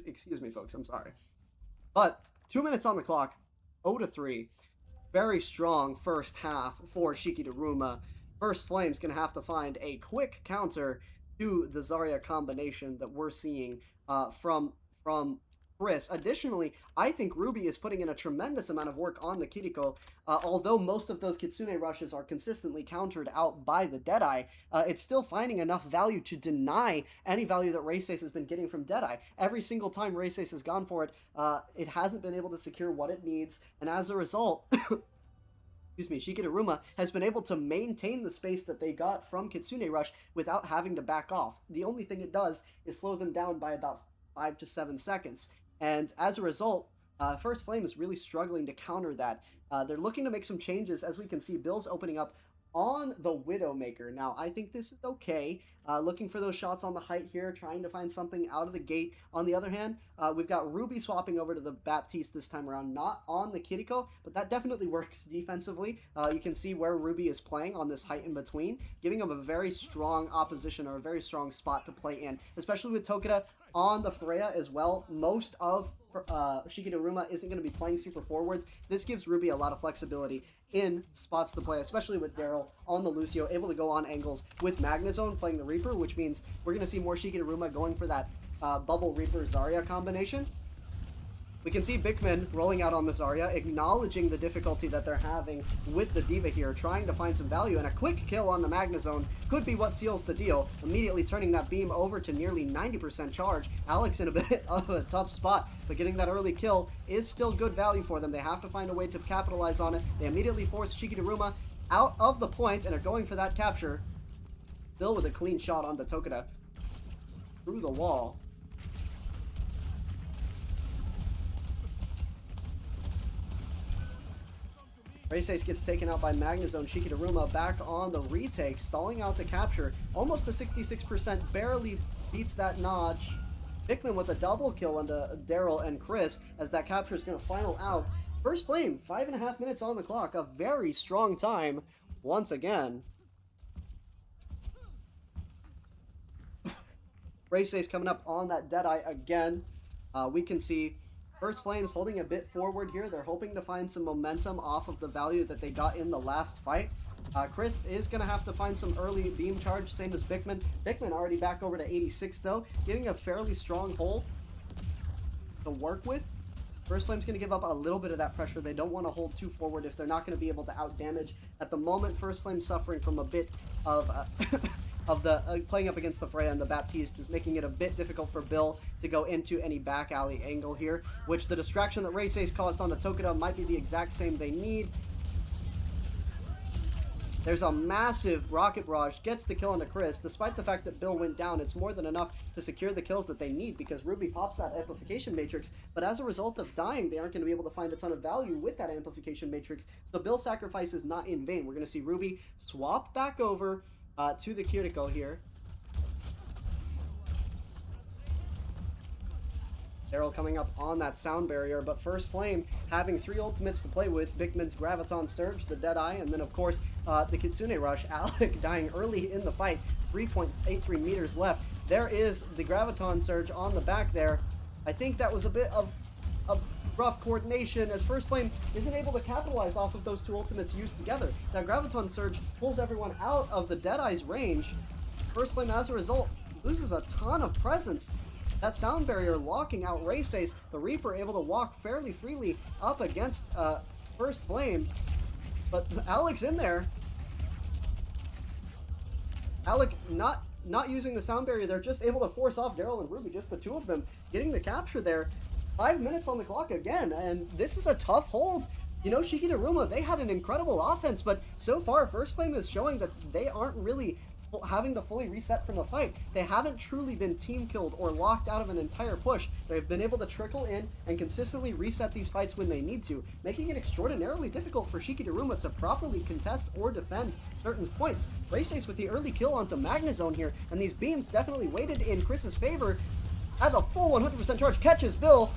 Excuse me, folks. I'm sorry. But 2 minutes on the clock, 0-3. Very strong first half for Shiki Daruma. First Flame's going to have to find a quick counter to the Zarya combination that we're seeing from Chris. Additionally, I think Ruby is putting in a tremendous amount of work on the Kiriko. Although most of those Kitsune Rushes are consistently countered out by the Deadeye, it's still finding enough value to deny any value that Raceace has been getting from Deadeye. Every single time Raceace has gone for it, it hasn't been able to secure what it needs, and as a result, excuse me, Shiki Daruma has been able to maintain the space that they got from Kitsune Rush without having to back off. The only thing it does is slow them down by about 5 to 7 seconds. And as a result, First Flame is really struggling to counter that. They're looking to make some changes. As we can see, Bill's opening up on the Widowmaker. Now, I think this is okay. Looking for those shots on the height here, trying to find something out of the gate. On the other hand, we've got Ruby swapping over to the Baptiste this time around, not on the Kiriko, but that definitely works defensively. You can see where Ruby is playing on this height in between, giving him a very strong opposition or a very strong spot to play in, especially with Tokuda on the Freya as well. Most of Shiki Daruma isn't going to be playing super forwards. This gives Ruby a lot of flexibility in spots to play, especially with Daryl on the Lucio, able to go on angles with Magnezone playing the Reaper, which means we're going to see more Shiki Daruma going for that Bubble Reaper Zarya combination. We can see Bickman rolling out on the Zarya, acknowledging the difficulty that they're having with the Diva here, trying to find some value, and a quick kill on the Magnezone could be what seals the deal, immediately turning that beam over to nearly 90% charge. Alex in a bit of a tough spot, but getting that early kill is still good value for them. They have to find a way to capitalize on it. They immediately force Shiki Daruma out of the point and are going for that capture. Bill with a clean shot on the Tokuda. Through the wall. Raceace gets taken out by Magnazone. Shiki Daruma back on the retake, stalling out the capture. Almost a 66%, barely beats that notch. Hickman with a double kill onto Daryl and Chris as that capture is going to final out. First Flame, 5.5 minutes on the clock. A very strong time once again. Raceace coming up on that Deadeye again. We can see First Flames holding a bit forward here. They're hoping to find some momentum off of the value that they got in the last fight. Chris is going to have to find some early beam charge, same as Bickman. Bickman already back over to 86 though, getting a fairly strong hold to work with. First Flame's going to give up a little bit of that pressure. They don't want to hold too forward if they're not going to be able to out damage. At the moment, First Flame suffering from a bit of playing up against the Freya and the Baptiste is making it a bit difficult for Bill to go into any back alley angle here, which the distraction that Raceace caused on the Tokuda might be the exact same they need. There's a massive rocket barrage, gets the kill onto Chris. Despite the fact that Bill went down, it's more than enough to secure the kills that they need because Ruby pops that amplification matrix, but as a result of dying, they aren't going to be able to find a ton of value with that amplification matrix, so Bill's sacrifice is not in vain. We're going to see Ruby swap back over to the Kiriko here. Daryl coming up on that sound barrier, but First Flame having 3 ultimates to play with. Bickman's Graviton Surge, the Deadeye, and then of course the Kitsune Rush. Alec dying early in the fight, 3.83 meters left. There is the Graviton Surge on the back there. I think that was a bit of rough coordination as First Flame isn't able to capitalize off of those 2 ultimates used together. That Graviton Surge pulls everyone out of the Deadeye's range. First Flame, as a result, loses a ton of presence. That sound barrier locking out Raceace. The Reaper able to walk fairly freely up against First Flame. But Alec's in there. Alec not using the sound barrier. They're just able to force off Daryl and Ruby, just the 2 of them, getting the capture there. 5 minutes on the clock again, and this is a tough hold. You know, Shiki Daruma, they had an incredible offense, but so far, First Flame is showing that they aren't really having to fully reset from the fight. They haven't truly been team killed or locked out of an entire push. They've been able to trickle in and consistently reset these fights when they need to, making it extraordinarily difficult for Shiki Daruma to properly contest or defend certain points. Raceace with the early kill onto Magnazone here, and these beams definitely weighted in Chris's favor. At the full 100% charge, catches Bill.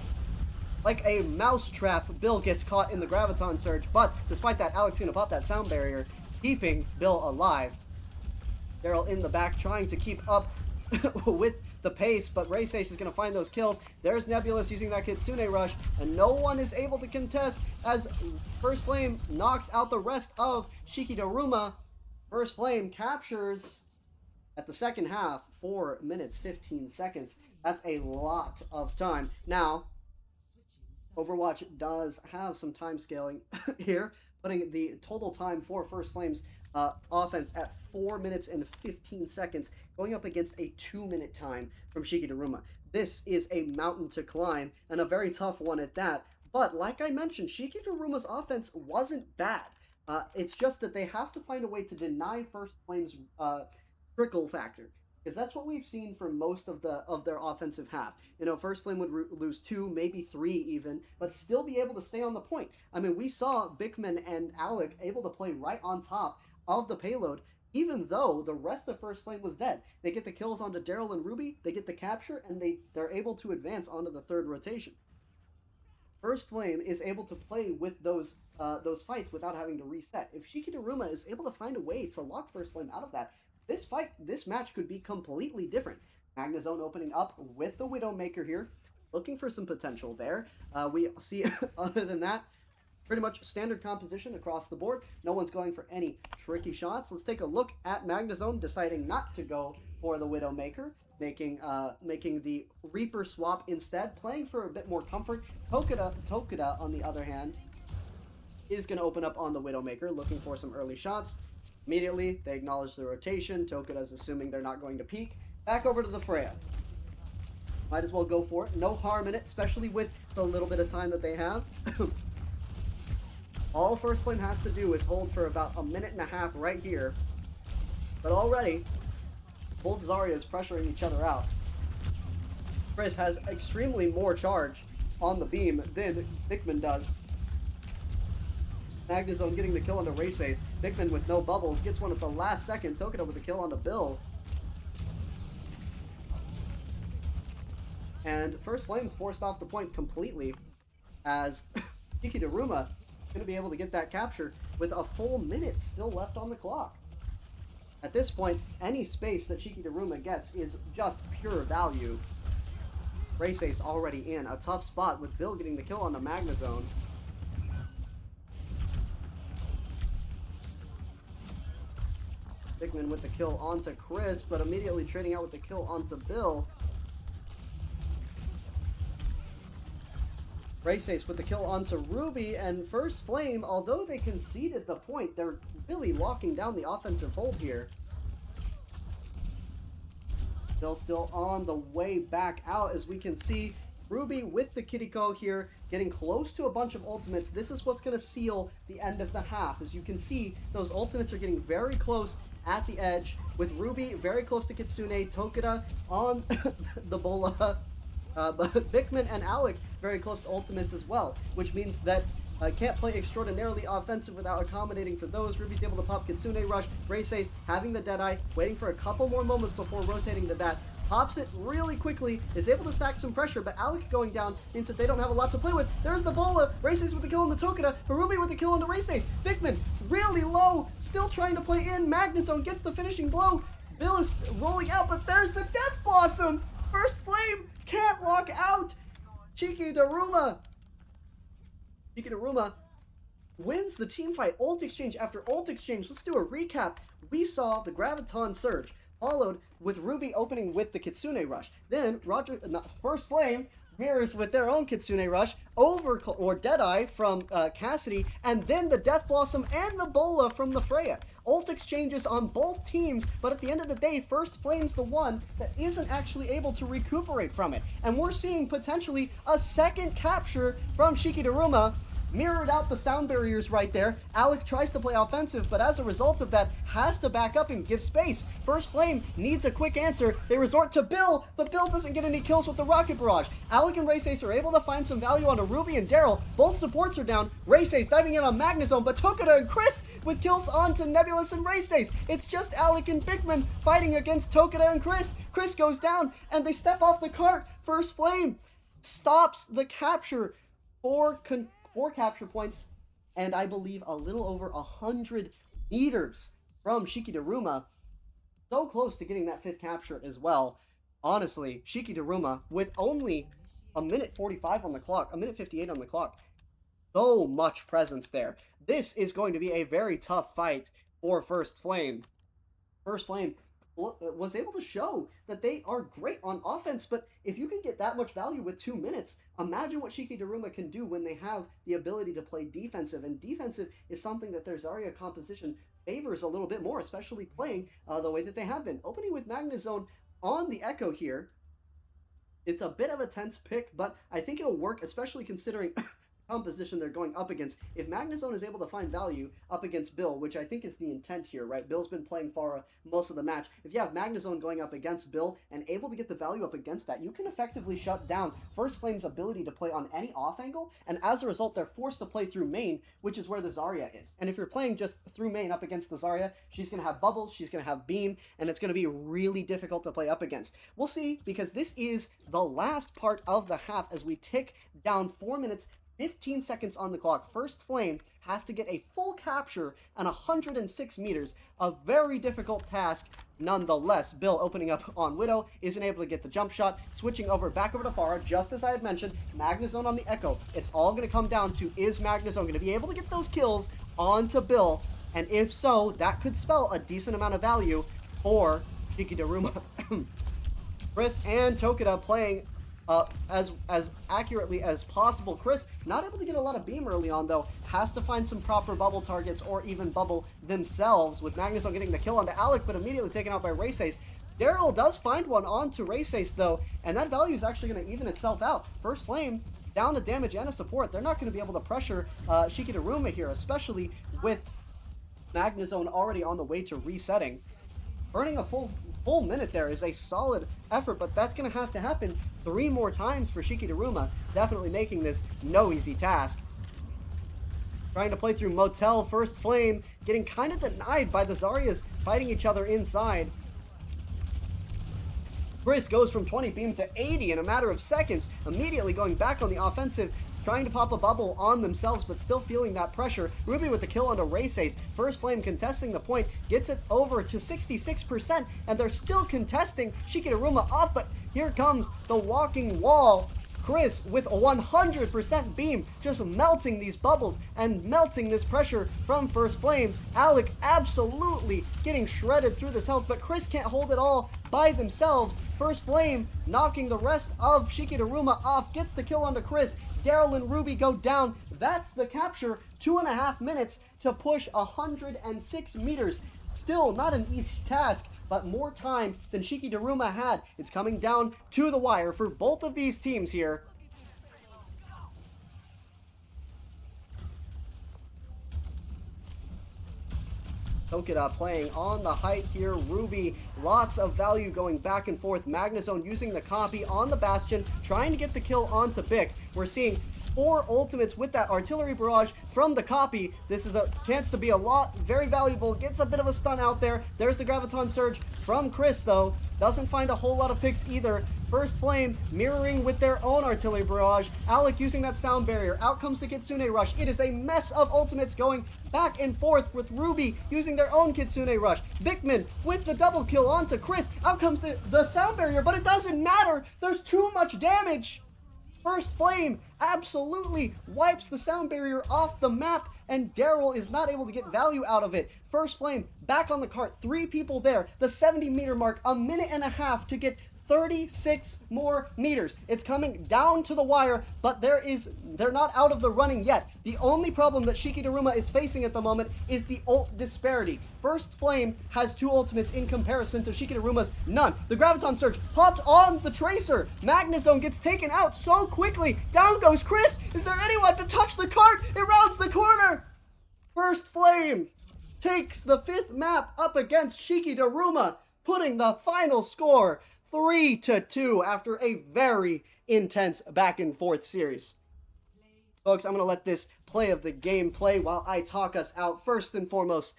Like a mouse trap, Bill gets caught in the Graviton Surge, but despite that, Alec's gonna pop that sound barrier, keeping Bill alive. Daryl in the back trying to keep up with the pace, but Raceace is going to find those kills. There's Nebulous using that Kitsune Rush, and no one is able to contest as First Flame knocks out the rest of Shiki Daruma. First Flame captures at the second half, 4 minutes, 15 seconds. That's a lot of time. Now, Overwatch does have some time scaling here, putting the total time for First Flame's offense at 4 minutes and 15 seconds, going up against a 2-minute time from Shiki Daruma. This is a mountain to climb, and a very tough one at that. But like I mentioned, Shiki Daruma's offense wasn't bad. It's just that they have to find a way to deny First Flame's trickle factor, because that's what we've seen for most of their offensive half. You know, First Flame would lose 2, maybe 3 even, but still be able to stay on the point. I mean, we saw Bickman and Alec able to play right on top of the payload, even though the rest of First Flame was dead. They get the kills onto Daryl and Ruby, they get the capture, and they're able to advance onto the 3rd rotation. First Flame is able to play with those fights without having to reset. If Shiki Daruma is able to find a way to lock First Flame out of that, this match could be completely different. Magnazone opening up with the Widowmaker here, looking for some potential there. We see, other than that, pretty much standard composition across the board. No one's going for any tricky shots. Let's take a look at Magnazone deciding not to go for the Widowmaker, making the Reaper swap instead, playing for a bit more comfort. Tokuda, on the other hand, is going to open up on the Widowmaker, looking for some early shots. Immediately, they acknowledge the rotation. Tokuda's assuming they're not going to peek. Back over to the Freya. Might as well go for it. No harm in it, especially with the little bit of time that they have. All First Flame has to do is hold for about a minute and a half right here. But already, both Zaryas pressuring each other out. Chris has extremely more charge on the beam than Bickman does. Magnezone getting the kill onto Race Ace. Bickman with no bubbles gets one at the last second. Tokita with the kill onto Bill. And First Flame's forced off the point completely as Shiki Daruma going to be able to get that capture with a full minute still left on the clock. At this point, any space that Shiki Daruma gets is just pure value. Race Ace already in a tough spot with Bill getting the kill on the Magnezone. Bickman with the kill onto Chris, but immediately trading out with the kill onto Bill. Race Ace with the kill onto Ruby, and First Flame, although they conceded the point, they're really locking down the offensive hold here. Bill still on the way back out, as we can see Ruby with the Kiriko here, getting close to a bunch of ultimates. This is what's going to seal the end of the half. As you can see, those ultimates are getting very close at the edge, with Ruby very close to Kitsune, Tokita on the Bola, but Bickman and Alec very close to ultimates as well, which means that can't play extraordinarily offensive without accommodating for those. Ruby's able to pop Kitsune Rush. Race Ace having the Deadeye, waiting for a couple more moments before rotating to that. Pops it really quickly, is able to stack some pressure, but Alec going down means that they don't have a lot to play with. There's the Bola, Race Ace with the kill on the Tokita, but Ruby with the kill on the Race Ace. Bickman really low, still trying to play in. Magnezone gets the finishing blow. Bill is rolling out, but there's the Death Blossom. First Flame can't lock out Shiki Daruma. Shiki Daruma wins the team fight. Ult exchange after ult exchange. Let's do a recap. We saw the Graviton Surge, followed with Ruby opening with the Kitsune Rush. Then First Flame mirrors with their own Kitsune Rush, Deadeye from Cassidy, and then the Death Blossom and the Bola from the Freya. Ult exchanges on both teams, but at the end of the day, First Flame's the one that isn't actually able to recuperate from it. And we're seeing potentially a second capture from Shiki Daruma. Mirrored out the sound barriers right there. Alec tries to play offensive, but as a result of that, has to back up and give space. First Flame needs a quick answer. They resort to Bill, but Bill doesn't get any kills with the Rocket Barrage. Alec and Race Ace are able to find some value onto Ruby and Daryl. Both supports are down. Race Ace diving in on Magnezone, but Tokita and Chris with kills onto Nebulous and Race Ace. It's just Alec and Bickman fighting against Tokita and Chris. Chris goes down, and they step off the cart. First Flame stops the capture for capture points, and I believe a little over 100 meters from Shiki Daruma. So close to getting that fifth capture as well. Honestly, Shiki Daruma, with only a minute 45 on the clock, a minute 58 on the clock, so much presence there. This is going to be a very tough fight for First Flame. First Flame was able to show that they are great on offense, but if you can get that much value with 2 minutes, imagine what Shiki Daruma can do when they have the ability to play defensive, and defensive is something that their Zarya composition favors a little bit more, especially playing the way that they have been. Opening with Magnezone on the Echo here, it's a bit of a tense pick, but I think it'll work, especially considering composition they're going up against. If Magnezone is able to find value up against Bill, which I think is the intent here, right? Bill's been playing Pharah most of the match. If you have Magnezone going up against Bill and able to get the value up against that, you can effectively shut down First Flame's ability to play on any off angle, and as a result, they're forced to play through main, which is where the Zarya is. And if you're playing just through main up against the Zarya, she's going to have bubbles, she's going to have beam, and it's going to be really difficult to play up against. We'll see, because this is the last part of the half as we tick down 4 minutes 15 seconds on the clock. First Flame has to get a full capture and 106 meters. A very difficult task nonetheless. Bill opening up on Widow, isn't able to get the jump shot. Switching back over to Pharah, just as I had mentioned. Magnezone on the Echo. It's all going to come down to, is Magnezone going to be able to get those kills onto Bill? And if so, that could spell a decent amount of value for Shiki Daruma. Chris and Tokita playing as accurately as possible. Chris, not able to get a lot of beam early on, though, has to find some proper bubble targets or even bubble themselves, with Magnezone getting the kill onto Alec, but immediately taken out by Race Ace. Daryl does find one onto Race Ace, though, and that value is actually going to even itself out. First Flame down a damage and a support. They're not going to be able to pressure Shiki Daruma here, especially with Magnezone already on the way to resetting. Burning a full minute there is a solid effort, but that's going to have to happen 3 more times for Shiki Daruma, definitely making this no easy task. Trying to play through Motel, First Flame, getting kind of denied by the Zaryas fighting each other inside. Chris goes from 20 beam to 80 in a matter of seconds, immediately going back on the offensive, trying to pop a bubble on themselves, but still feeling that pressure. Ruby with the kill onto Race Ace. First Flame contesting the point, gets it over to 66%, and they're still contesting. Shiki Daruma off, but here comes the walking wall. Chris with a 100% beam, just melting these bubbles and melting this pressure from First Flame. Alec absolutely getting shredded through this health, but Chris can't hold it all by themselves. First Flame knocking the rest of Shiki Daruma off, gets the kill onto Chris. Daryl and Ruby go down. That's the capture. 2.5 minutes to push 106 meters. Still not an easy task, but more time than Shiki Daruma had. It's coming down to the wire for both of these teams here. Tokita playing on the height here. Ruby, lots of value going back and forth. Magnezone using the copy on the Bastion, trying to get the kill onto Bic. We're seeing 4 ultimates with that artillery barrage from the copy. This is a chance to be a lot, very valuable. Gets a bit of a stun out there. There's the Graviton Surge from Chris, though. Doesn't find a whole lot of picks either. First Flame mirroring with their own artillery barrage. Alec using that sound barrier. Out comes the Kitsune Rush. It is a mess of ultimates going back and forth with Ruby using their own Kitsune Rush. Bickman with the double kill onto Chris. Out comes the sound barrier, but it doesn't matter. There's too much damage. First Flame absolutely wipes the sound barrier off the map, and Daryl is not able to get value out of it. First Flame back on the cart, 3 people there, the 70-meter mark, 1.5 minutes to get 36 more meters. It's coming down to the wire, but they're not out of the running yet. The only problem that Shiki Daruma is facing at the moment is the ult disparity. First Flame has 2 ultimates in comparison to Shiki Daruma's none. The Graviton Surge popped on the Tracer. Magnezone gets taken out so quickly. Down goes Chris. Is there anyone to touch the cart? It rounds the corner. First Flame takes the 5th map up against Shiki Daruma, putting the final score 3-2 after a very intense back and forth series. Folks, I'm going to let this play of the game play while I talk us out. First and foremost,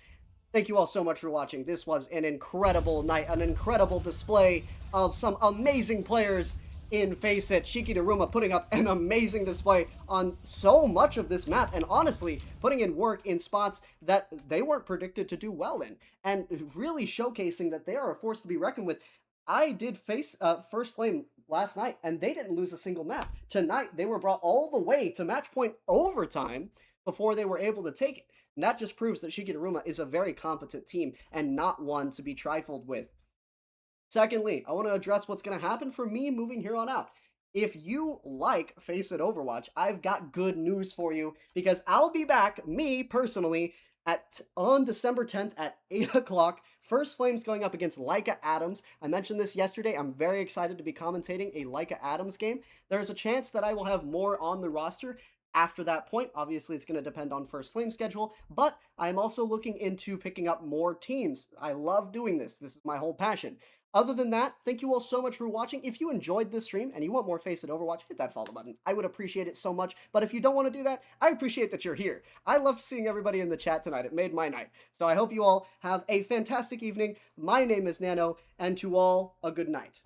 thank you all so much for watching. This was an incredible night, an incredible display of some amazing players in FaceIt. Shiki Daruma putting up an amazing display on so much of this map, and honestly, putting in work in spots that they weren't predicted to do well in, and really showcasing that they are a force to be reckoned with. I did face First Flame last night, and they didn't lose a single map. Tonight, they were brought all the way to match point overtime before they were able to take it. And that just proves that Shiki Daruma is a very competent team and not one to be trifled with. Secondly, I want to address what's going to happen for me moving here on out. If you like FaceIt Overwatch, I've got good news for you, because I'll be back, me personally, on December 10th at 8 o'clock. First Flame's going up against Leica Adams. I mentioned this yesterday. I'm very excited to be commentating a Leica Adams game. There's a chance that I will have more on the roster after that point. Obviously, it's going to depend on First Flame's schedule, but I'm also looking into picking up more teams. I love doing this. This is my whole passion. Other than that, thank you all so much for watching. If you enjoyed this stream and you want more FaceIt Overwatch, hit that follow button. I would appreciate it so much. But if you don't want to do that, I appreciate that you're here. I loved seeing everybody in the chat tonight. It made my night. So I hope you all have a fantastic evening. My name is Nano, and to all, a good night.